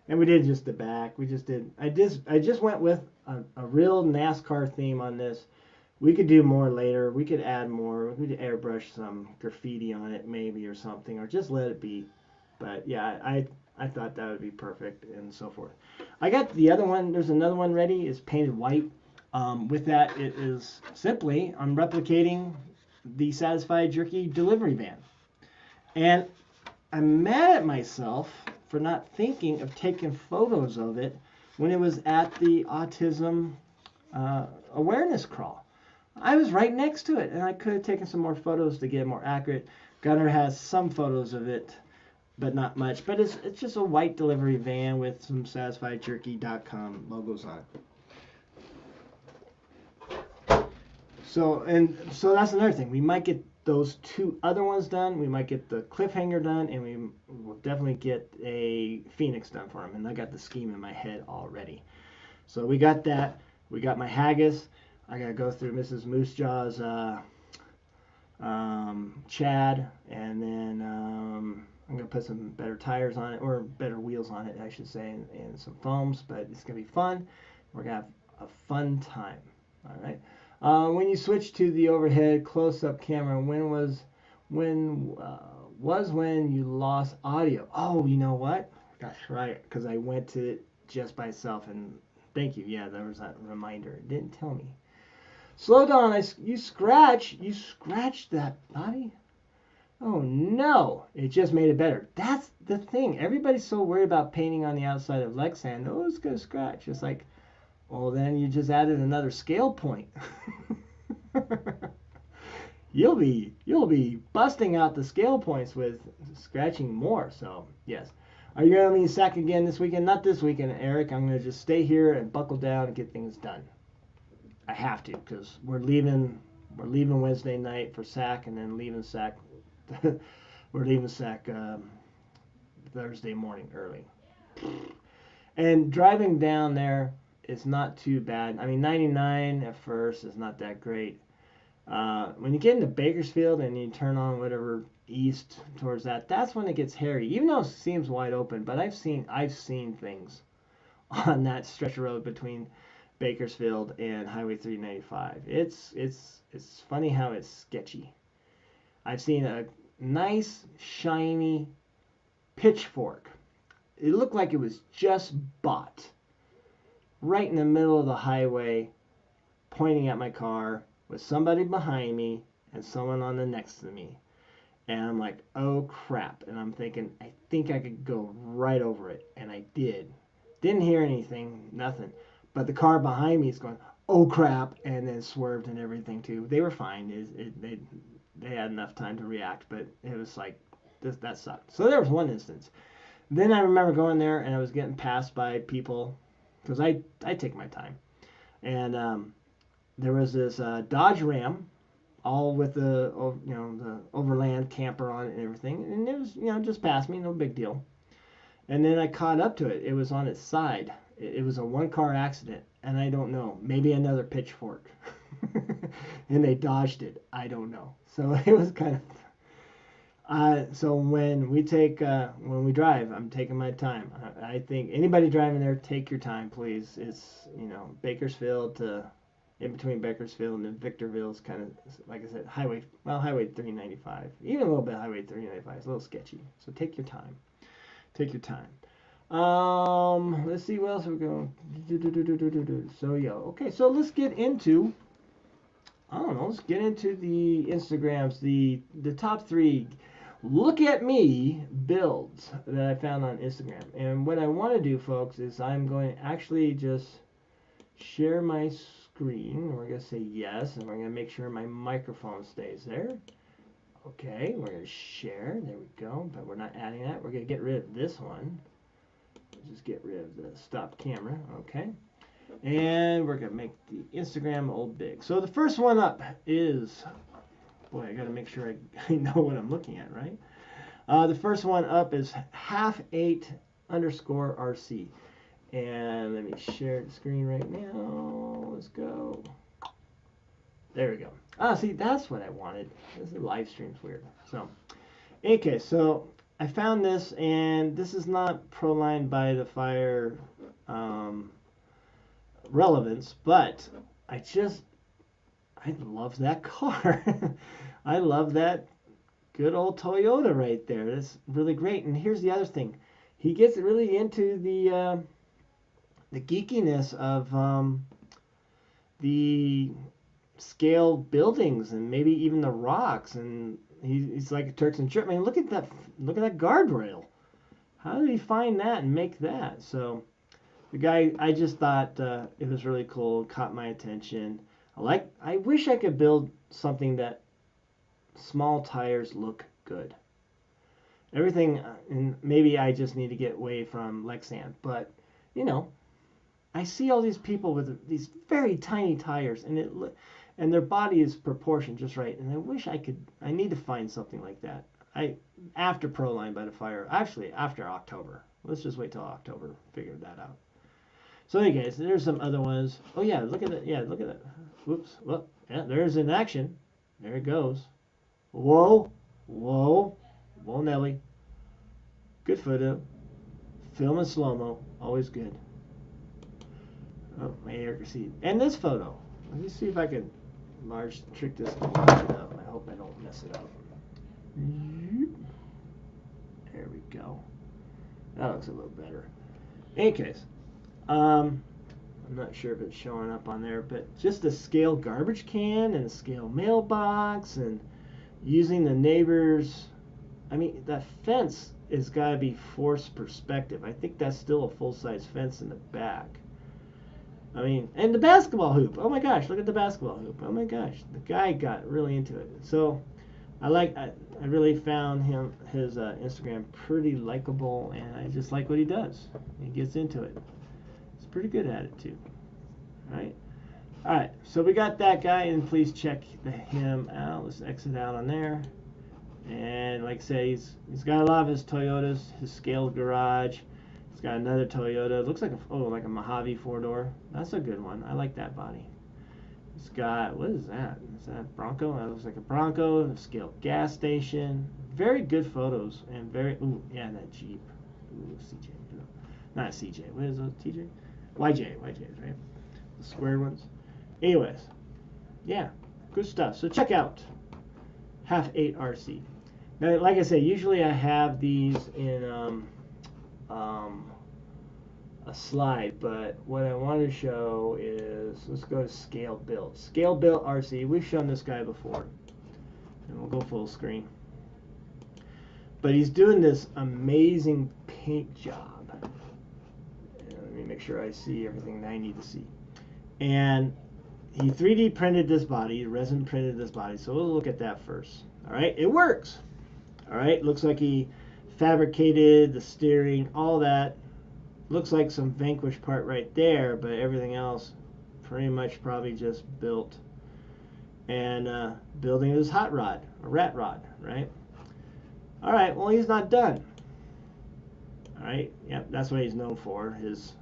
And we did just the back. We just did. I just went with a real NASCAR theme on this. We could do more later. We could add more. We could airbrush some graffiti on it maybe or something, or just let it be. But yeah, I thought that would be perfect and so forth. I got the other one. There's another one ready. It's painted white. With that, it is simply, I'm replicating the Satisfied Jerky delivery van. And I'm mad at myself for not thinking of taking photos of it when it was at the autism awareness crawl. I was right next to it, and I could have taken some more photos to get it more accurate. Gunner has some photos of it, but not much. But it's just a white delivery van with some SatisfiedJerky.com logos on it. So that's another thing. We might get those two other ones done. We might get the cliffhanger done, and we will definitely get a Phoenix done for him. And I got the scheme in my head already. So we got that. We got my haggis. I gotta go through Mrs. Moosejaw's Chad, and then I'm gonna put some better tires on it, or better wheels on it, I should say, and some foams. But it's gonna be fun. We're gonna have a fun time. All right. When you switch to the overhead close-up camera, when you lost audio? Oh, you know what? Gosh, right, because I went to it just by itself, and thank you. Yeah, there was that reminder. It didn't tell me. Slow down. You scratched that body? Oh no, it just made it better. That's the thing. Everybody's so worried about painting on the outside of Lexan. Oh, it's gonna scratch. It's like, well, then you just added another scale point. You'll be busting out the scale points with scratching more. So yes. Are you gonna be in SAC again this weekend? Not this weekend, Eric. I'm gonna just stay here and buckle down and get things done. I have to, because we're leaving Wednesday night for SAC, and then leaving SAC. We're leaving SAC Thursday morning early. And driving down there is not too bad. I mean, 99 at first is not that great. When you get into Bakersfield and you turn on whatever east towards that's when it gets hairy. Even though it seems wide open, but I've seen things on that stretch of road between Bakersfield and Highway 395. It's funny how it's sketchy. I've seen a nice shiny pitchfork. It looked like it was just bought right in the middle of the highway, pointing at my car with somebody behind me and someone on the next to me. And I'm like, oh crap. And I'm thinking, I think I could go right over it. And I did. Didn't hear anything, nothing. But the car behind me is going, oh crap, and then swerved and everything too. They were fine. They had enough time to react, but it was like, that sucked. So there was one instance. Then I remember going there and I was getting passed by people because I take my time. And there was this Dodge Ram, all with the overland camper on it and everything, and it was just past me, no big deal. And then I caught up to it. It was on its side. It was a one-car accident, and I don't know, maybe another pitchfork, and they dodged it. I don't know. So it was kind of. So when we drive, I'm taking my time. I think anybody driving there, take your time, please. It's Bakersfield to in between Bakersfield and Victorville is kind of, like I said, Highway 395, even a little bit Highway 395 is a little sketchy. So take your time. Take your time. Let's see what else we're going. So yeah, okay. So let's get into. I don't know. Let's get into the Instagrams, the top 3. Look at me builds that I found on Instagram. And what I want to do, folks, is I'm going to actually just share my screen. We're going to say yes, and we're going to make sure my microphone stays there. Okay, we're going to share. There we go. But we're not adding that. We're going to get rid of this one. Just get rid of the stop camera. Okay. And we're going to make the Instagram old big. So the first one up is, boy, I got to make sure I know what I'm looking at, right? The first one up is half8_RC. And let me share the screen right now. Let's go. There we go. See, that's what I wanted. This live stream's weird. So, okay, so I found this, and this is not Proline by the Fire relevance, but I love that car. I love that good old Toyota right there. That's really great. And here's the other thing. He gets really into the geekiness of the scale buildings and maybe even the rocks, and he's like a Turks and Church. I mean, look at that guardrail. How did he find that and make that? So the guy, I just thought it was really cool, caught my attention. I wish I could build something that small tires look good. Everything, and maybe I just need to get away from Lexan, but I see all these people with these very tiny tires, and their body is proportioned just right. And I wish I need to find something like that. After Proline by the Fire, actually after October. Let's just wait till October, figure that out. So anyways, there's some other ones. Oh yeah, look at that. Yeah, look at that. Whoops. Well, yeah, there's in action. There it goes. Whoa, whoa, whoa, Nelly. Good photo. Film in slow-mo, always good. Oh, my air seat. And this photo. Let me see if I can trick this to large it up. I hope I don't mess it up. There we go. That looks a little better. In any case, I'm not sure if it's showing up on there, but just a scale garbage can and a scale mailbox and using the neighbor's, I mean, that fence has got to be forced perspective. I think that's still a full-size fence in the back. I mean, and the basketball hoop. Oh my gosh, look at the basketball hoop. Oh my gosh, the guy got really into it. So I really found his Instagram pretty likable, and I just like what he does. He gets into it. He's pretty good at it too. All right. So we got that guy, and please check him out. Let's exit out on there. And like I say, he's got a lot of his Toyotas, his scaled garage. He's got another Toyota. It looks like a Mojave 4-door. That's a good one. I like that body. It's got, what is that? Is that Bronco? That looks like a Bronco. A scaled gas station. Very good photos and that Jeep. Ooh, CJ. No, not CJ. What is it? TJ? YJ, right? The square ones. Anyways, yeah, good stuff. So check out half8RC. Now, like I say, usually I have these in a slide, but what I want to show is, let's go to Scale Built. Scale Built RC. We've shown this guy before, and we'll go full screen. But he's doing this amazing paint job. Let me make sure I see everything that I need to see. And he 3D printed this body, resin printed this body. So we'll look at that first. All right, it works. All right, looks like he fabricated the steering, all that. Looks like some Vanquish part right there, but everything else pretty much probably just built. And building his hot rod, a rat rod, right? All right, well, he's not done. All right, yep, that's what he's known for, his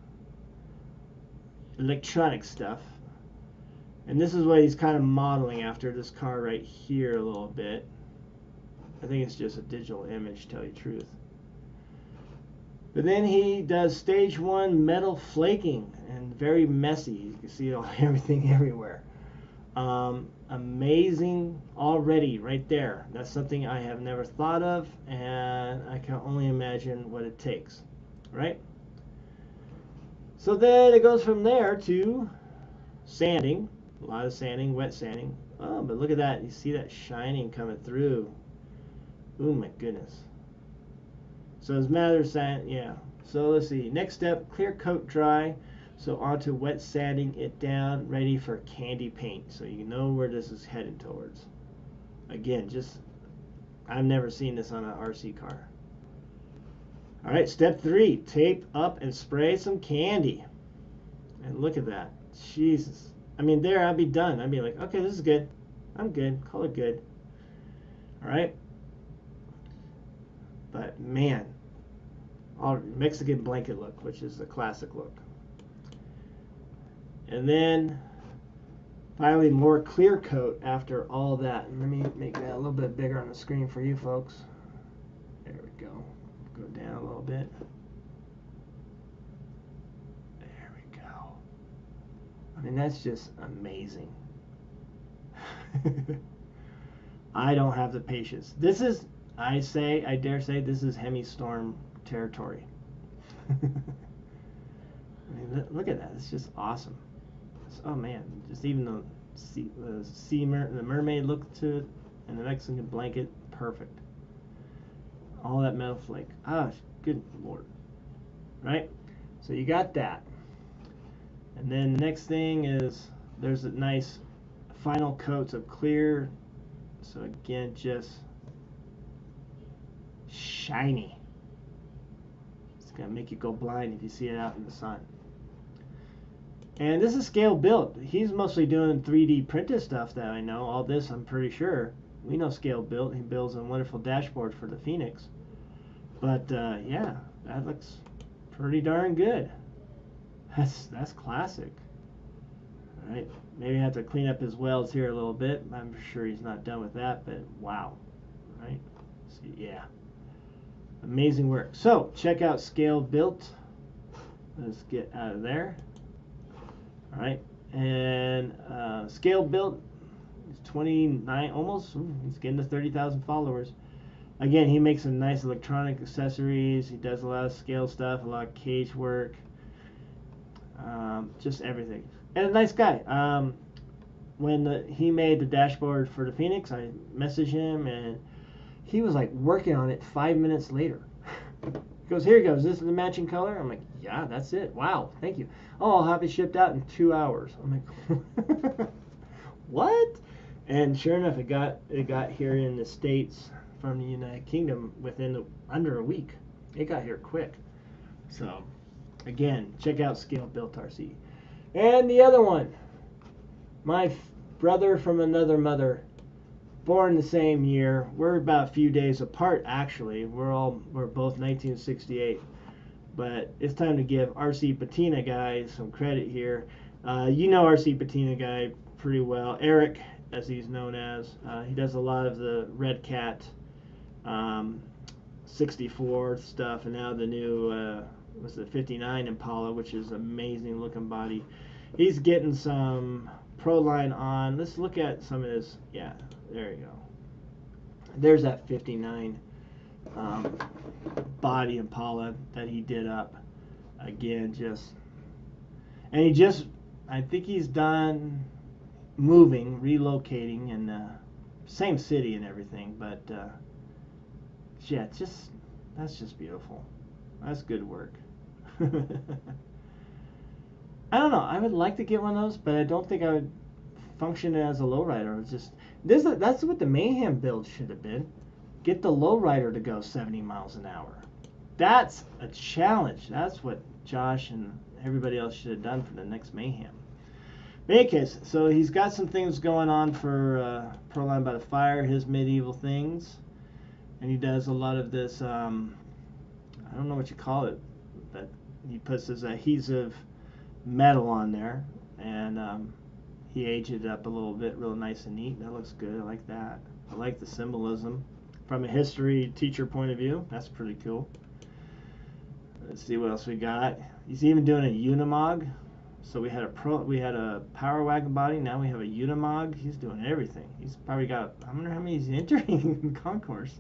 electronic stuff. And this is what he's kind of modeling after, this car right here a little bit. I think it's just a digital image, to tell you the truth. But then he does stage 1 metal flaking, and very messy. You can see everything everywhere. Amazing already right there. That's something I have never thought of, and I can only imagine what it takes, right? So then it goes from there to sanding, a lot of sanding, wet sanding. Oh, but look at that. You see that shining coming through. Oh my goodness. So it's a matter of sand, yeah. So let's see. Next step, clear coat dry. So onto wet sanding it down, ready for candy paint. So you know where this is headed towards. Again, just, I've never seen this on an RC car. All right, step 3, tape up and spray some candy. And look at that. Jesus. I mean, there, I'd be done. I'd be like, okay, this is good. I'm good. Call it good. All right. But man, all Mexican blanket look, which is the classic look. And then finally more clear coat after all that. And let me make that a little bit bigger on the screen for you folks. There we go. Go down a little bit. There we go. I mean, that's just amazing. I don't have the patience. This is, I dare say, this is Hemi Storm territory. I mean, look at that. It's just awesome. Oh man, just even the mermaid look to it, and the Mexican blanket, perfect. All that metal flake. Ah, good lord. Right? So you got that. And then the next thing is there's a nice final coats of clear. So again, just shiny. It's gonna make you go blind if you see it out in the sun. And this is scale built. He's mostly doing 3D printed stuff that I know. All this, I'm pretty sure. We know scale built. He builds a wonderful dashboard for the Phoenix. But yeah, that looks pretty darn good. That's classic. All right, maybe I have to clean up his welds here a little bit. I'm sure he's not done with that, but wow. All right, so, yeah, amazing work. So check out scale built. Let's get out of there. All right, and scale built is 29, almost. He's getting to 30,000 followers. Again, he makes some nice electronic accessories. He does a lot of scale stuff, a lot of cage work, just everything. And a nice guy. When he made the dashboard for the Phoenix, I messaged him, and he was like working on it 5 minutes later. He goes, here he goes. This is the matching color. I'm like, yeah, that's it. Wow, thank you. Oh, I'll have it shipped out in 2 hours. I'm like, what? And sure enough, it got here in the States from the United Kingdom within under a week. It got here quick. So, again, check out Scale Built RC. And the other one, my brother from another mother, born the same year. We're about a few days apart, actually. We're both 1968. But it's time to give RC Patina Guy some credit here. You know RC Patina Guy pretty well. Eric, as he's known as. He does a lot of the Red Cat 64 stuff, and now the new was the 59 Impala, which is amazing looking body. He's getting some Proline on. Let's look at some of this. Yeah, there you go. There's that 59 body Impala that he did up. Again, I think he's done moving, relocating in the same city and everything, but yeah, that's just beautiful. That's good work. I don't know. I would like to get one of those, but I don't think I would function as a lowrider. It's just that's what the Mayhem build should have been. Get the lowrider to go 70 miles an hour. That's a challenge. That's what Josh and everybody else should have done for the next Mayhem. In any case, so he's got some things going on for Proline by the Fire, his medieval things, and he does a lot of this. I don't know what you call it, but he puts this adhesive metal on there, and he aged it up a little bit, real nice and neat. That looks good. I like that. I like the symbolism from a history teacher point of view. That's pretty cool. Let's see what else we got. He's even doing a Unimog. So we had a Power Wagon body. Now we have a Unimog. He's doing everything. He's probably got, I wonder how many he's entering in concourse.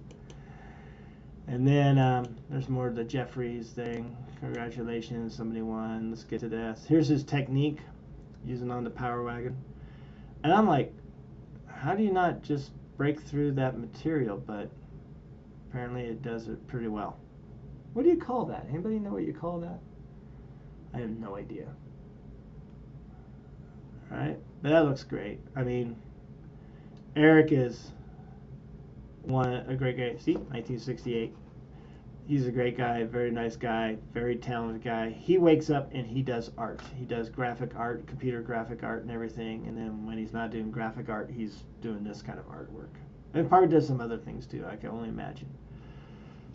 And then there's more of the Jeffries thing. Congratulations, somebody won. Let's get to this. Here's his technique using on the Power Wagon. And I'm like, how do you not just break through that material? But apparently it does it pretty well. What do you call that? Anybody know what you call that? I have no idea. Alright, but that looks great. I mean, Eric is a great guy. See, 1968. He's a great guy, very nice guy, very talented guy. He wakes up and he does art. He does graphic art, computer graphic art and everything. And then when he's not doing graphic art, he's doing this kind of artwork. And probably does some other things too, I can only imagine.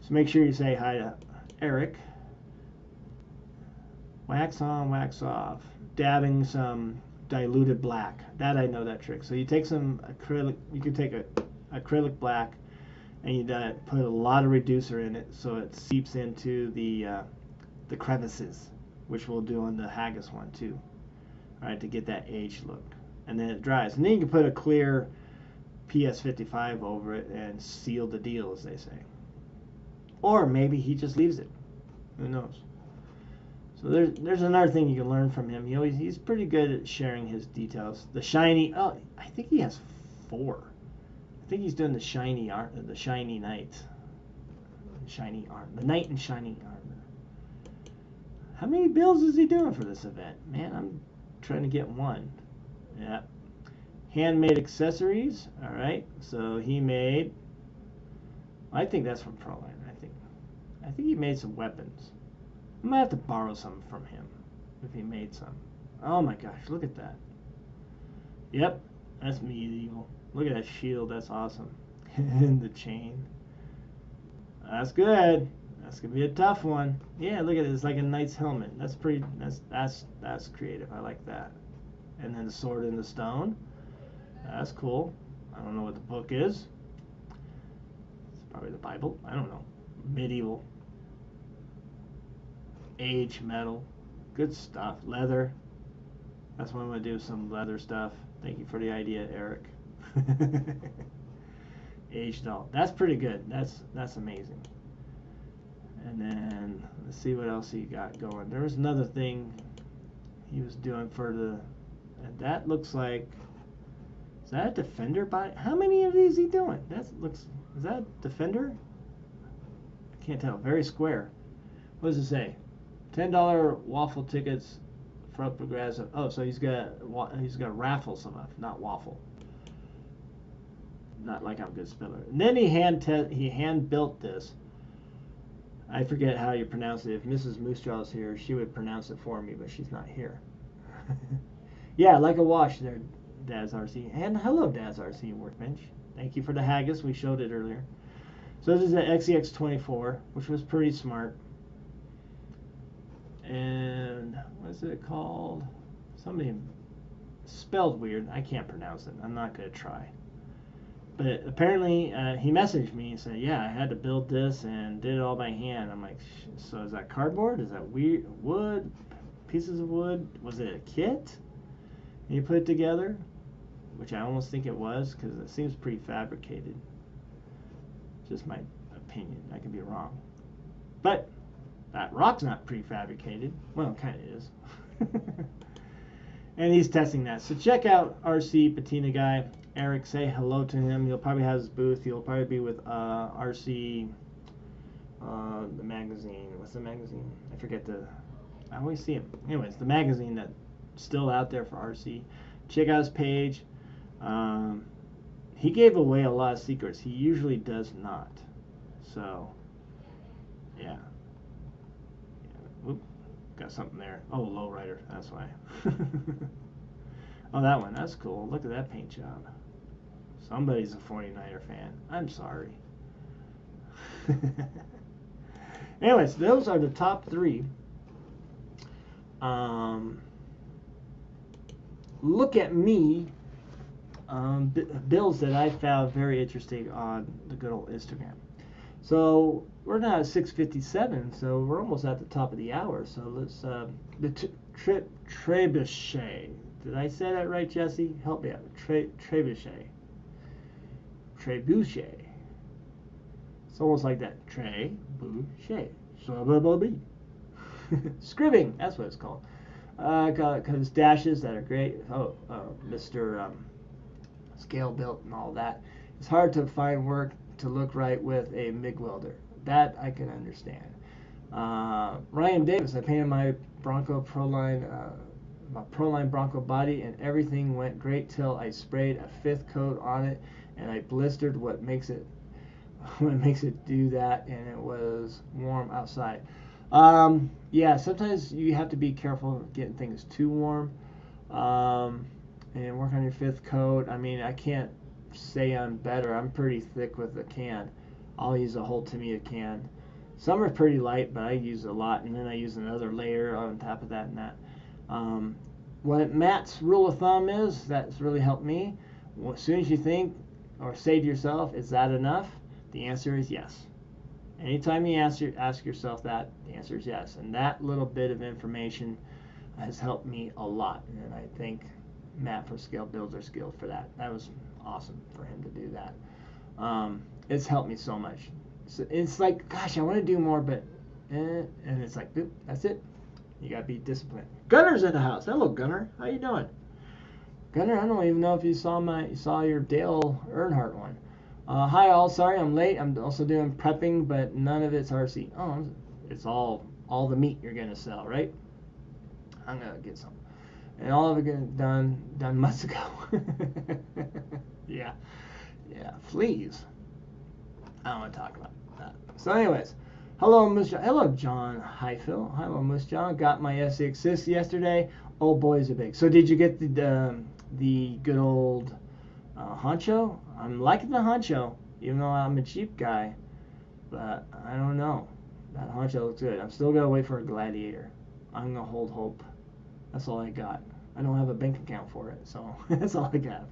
So make sure you say hi to Eric. Wax on, wax off. Dabbing some diluted black. That I know that trick. So you take some acrylic, you can take a acrylic black and you put a lot of reducer in it so it seeps into the crevices, which we'll do on the haggis one too. Alright, to get that aged look. And then it dries. And then you can put a clear PS55 over it and seal the deal, as they say. Or maybe he just leaves it. Who knows? So there's another thing you can learn from him. He's pretty good at sharing his details. The shiny, oh, I think he has 4. I think he's doing the shiny art, the shiny knight, shiny armor, the knight in shiny armor. How many builds is he doing for this event? Man, I'm trying to get one. Yeah, handmade accessories. All right, so he made. I think that's from Proline. I think he made some weapons. I might have to borrow some from him if he made some. Oh my gosh, look at that. Yep, that's medieval. Look at that shield, that's awesome. And the chain. That's good. That's gonna be a tough one. Yeah, look at it. It's like a knight's helmet. That's pretty. That's creative. I like that. And then the sword in the stone. That's cool. I don't know what the book is. It's probably the Bible. I don't know. Medieval. Age metal. Good stuff. Leather. That's what I'm gonna do. Some leather stuff. Thank you for the idea, Eric. Aged doll. That's pretty good. That's amazing. And then let's see what else he got going. There was another thing he was doing for the, and that looks like, is that a Defender body? How many of these is he doing? Is that a Defender? I can't tell. Very square. What does it say? $10 waffle tickets for progressive. Oh, so he's got raffle stuff, not waffle. Not like I'm a good speller. And then he hand built this. I forget how you pronounce it. If Mrs. Moosejaw is here, she would pronounce it for me, but she's not here. Yeah, like a wash there, Dad's RC. And hello, Dad's RC Workbench. Thank you for the haggis. We showed it earlier. So this is the XEX24, which was pretty smart. And what is it called? Somebody spelled weird. I can't pronounce it. I'm not going to try. But apparently he messaged me and said, yeah, I had to build this and did it all by hand. I'm like, so is that cardboard? Is that wood? Pieces of wood? Was it a kit? And you put it together? Which I almost think it was, because it seems prefabricated. Just my opinion. I could be wrong. But that rock's not prefabricated. Well, it kind of is. And he's testing that. So check out RC Patina Guy. Eric, say hello to him. He'll probably have his booth. He'll probably be with RC The magazine. What's the magazine? I forget I always see it. Anyways, the magazine that's still out there for RC. Check out his page. He gave away a lot of secrets. He usually does not. So, yeah. Whoop. Got something there. Oh, lowrider. That's why. Oh, that one. That's cool. Look at that paint job. Somebody's a 49er fan. I'm sorry. Anyways, those are the top 3. Look at me. Builds that I found very interesting on the good old Instagram. So we're now at 6:57, so we're almost at the top of the hour. So let's the trebuchet. Did I say that right, Jesse? Help me out. Trebuchet. Trebuchet. It's almost like that. Trebuchet. Scribbing. That's what it's called. Because dashes that are great. Mr. Scale built and all that. It's hard to find work to look right with a MIG welder. That I can understand. Ryan Davis, I painted my Bronco Proline Bronco body, and everything went great till I sprayed a 5th coat on it, and I blistered what makes it do that, and it was warm outside. Yeah, sometimes you have to be careful of getting things too warm, and work on your 5th coat. I mean, I can't say I'm better. I'm pretty thick with the can. I'll use a whole Tamiya can. Some are pretty light, but I use a lot, and then I use another layer on top of that and that. What Matt's rule of thumb is, that's really helped me. As soon as you think or say to yourself, is that enough? The answer is yes. Anytime you ask yourself that, the answer is yes. And that little bit of information has helped me a lot. And I thank Matt for Scale Builder Skills for that. That was awesome for him to do that. It's helped me so much. It's like, gosh, I want to do more, but and it's like, oop, that's it. You gotta be disciplined. Gunner's in the house. Hello, Gunner. How you doing? Gunner, I don't even know if you saw your Dale Earnhardt one. Hi all. Sorry I'm late. I'm also doing prepping, but none of it's RC. Oh, it's all the meat you're gonna sell, right? I'm gonna get some. And all of it done months ago. Yeah. Fleas. I don't want to talk about that. So, anyways, hello, Moosejaw. Hello, John. Hi, Phil. Hello, Moosejaw. Got my SX yesterday. Oh, boy, is it big. So, did you get the good old honcho? I'm liking the honcho, even though I'm a cheap guy. But I don't know. That honcho looks good. I'm still gonna wait for a Gladiator. I'm gonna hold hope. That's all I got. I don't have a bank account for it, so that's all I got.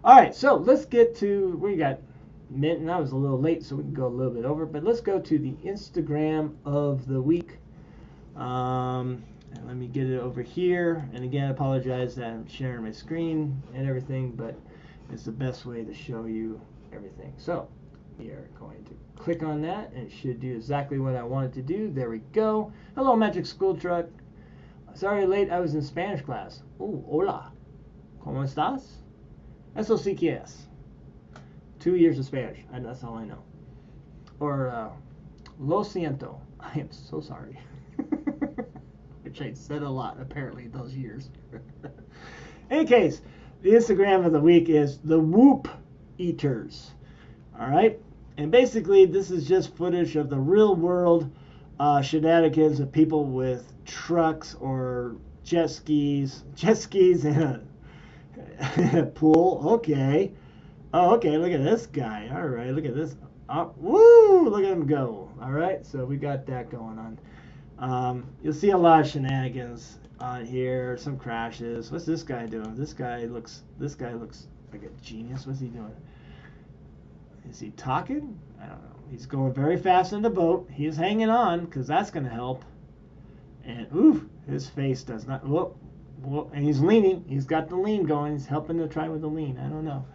All right, so let's get to, we got minute, and I was a little late, so we can go a little bit over, but let's go to the Instagram of the week. And let me get it over here. And again, I apologize that I'm sharing my screen and everything, but it's the best way to show you everything. So we are going to click on that, and it should do exactly what I wanted to do. There we go. Hello, Magic School Truck. Sorry late, I was in Spanish class. Oh, hola. ¿Cómo estás? Eso sí que es. 2 years of Spanish, and that's all I know. Or, lo siento. I am so sorry. Which I said a lot, apparently, those years. In any case, the Instagram of the week is the Whoop Eaters. Alright? And basically, this is just footage of the real world shenanigans of people with trucks or jet skis in a pool. Okay. Oh, okay, look at this guy. All right, look at this. Oh, woo, look at him go. All right, so we got that going on. You'll see a lot of shenanigans on here, some crashes. What's this guy doing? This guy looks like a genius. What's he doing? Is he talking? I don't know. He's going very fast in the boat. He's hanging on, because that's going to help. And, oof, his face does not, whoop, and he's leaning. He's got the lean going. He's helping to try with the lean. I don't know.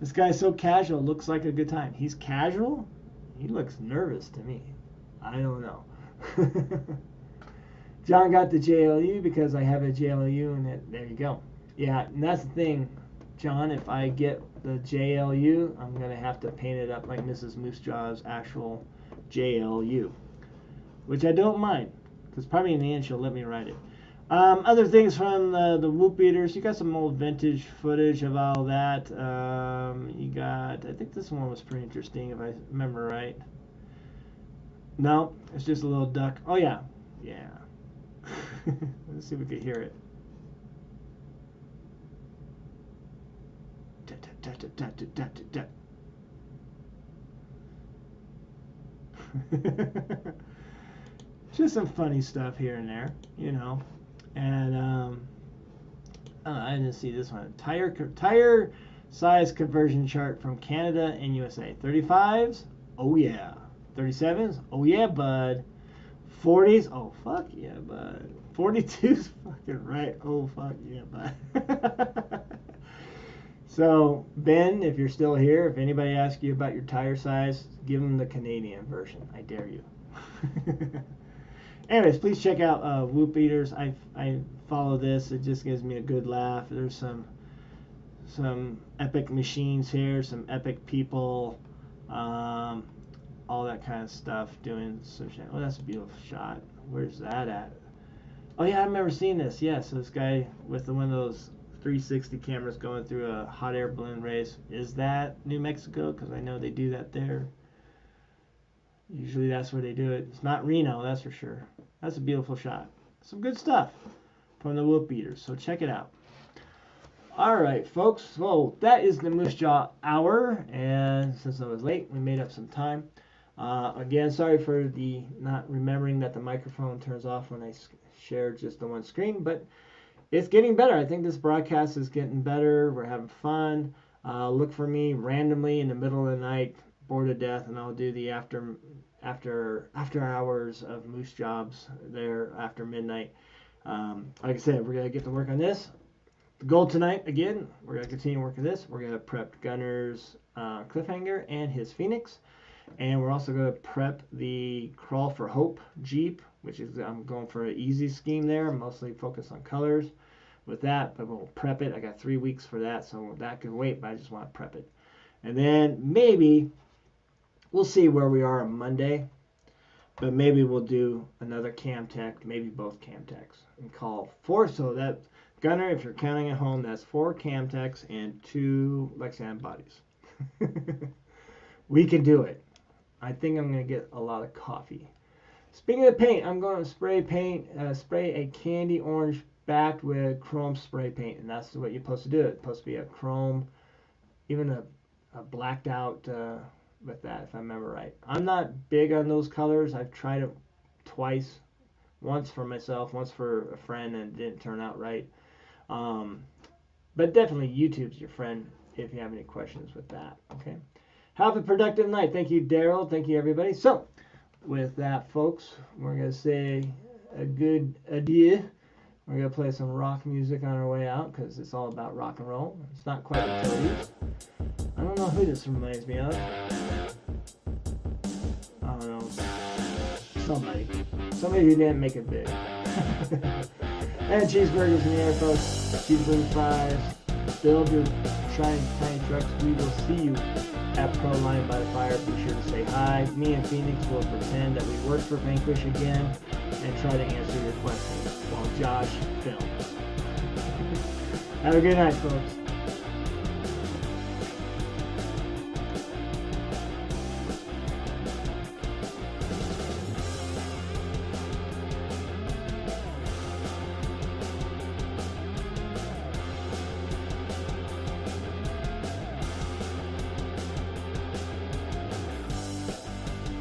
This guy's so casual, looks like a good time. He's casual? He looks nervous to me. I don't know. John got the JLU because I have a JLU, and there you go. Yeah, and that's the thing, John. If I get the JLU, I'm going to have to paint it up like Mrs. Moosejaw's actual JLU, which I don't mind, because probably in the end she'll let me write it. Other things from the Whoop Eaters, you got some old vintage footage of all that. You got, I think this one was pretty interesting if I remember right. No, it's just a little duck. Oh yeah, yeah. Let's see if we could hear it. Just some funny stuff here and there, you know. And I didn't see this one. Tire size conversion chart from Canada and USA. 35s, oh yeah. 37s, oh yeah, bud. 40s, oh fuck yeah, bud. 42s, fucking right, oh fuck yeah, bud. So, Ben, if you're still here, if anybody asks you about your tire size, give them the Canadian version. I dare you. Anyways, please check out Whoop Eaters. I follow this. It just gives me a good laugh. There's some epic machines here, some epic people, all that kind of stuff doing some shit. Oh, that's a beautiful shot. Where's that at? Oh yeah, I remember seeing this. Yeah, so this guy with one of those 360 cameras going through a hot air balloon race. Is that New Mexico? Because I know they do that there. Usually that's where they do it. It's not Reno, that's for sure. That's a beautiful shot. Some good stuff from the Whoop Eaters, so check it out. Alright, folks, so that is the Moosejaw Hour, and since I was late, we made up some time. Again, sorry for the not remembering that the microphone turns off when I share just the one screen, but it's getting better. I think this broadcast is getting better. We're having fun. Look for me randomly in the middle of the night, bored to death, and I'll do the after hours of Moose Jobs there after midnight. Like I said, we're gonna get to work on this. The goal tonight, again, we're gonna continue working this. We're gonna prep Gunner's Cliffhanger and his Phoenix, and we're also gonna prep the Crawl for Hope Jeep, which is I'm going for an easy scheme there. I'm mostly focused on colors with that, but we'll prep it. I got 3 weeks for that, so that can wait, but I just want to prep it. And then maybe we'll see where we are on Monday, but maybe we'll do another Camtech, maybe both Camtechs, and call 4. So that, Gunner, if you're counting at home, that's 4 Camtechs and 2 Lexan bodies. We can do it. I think I'm going to get a lot of coffee. Speaking of paint, I'm going to spray a candy orange backed with chrome spray paint, and that's what you're supposed to do. It's supposed to be a chrome, even a blacked out with that, if I remember right. I'm not big on those colors. I've tried it twice, once for myself, once for a friend, and it didn't turn out right. But definitely YouTube's your friend if you have any questions with that. Okay. Have a productive night. Thank you, Daryl. Thank you, everybody. So, with that, folks, we're going to say a good adieu. We're going to play some rock music on our way out because it's all about rock and roll. It's not quite the Toadies. I don't know who this reminds me of. I don't know. Somebody. Somebody who didn't make it big. And cheeseburgers in the air, folks. Cheeseburger fries. Build your tiny trucks. We will see you at Pro Line by the Fire. Be sure to say hi. Me and Phoenix will pretend that we work for Vanquish again and try to answer your questions while Josh films. Have a good night, folks.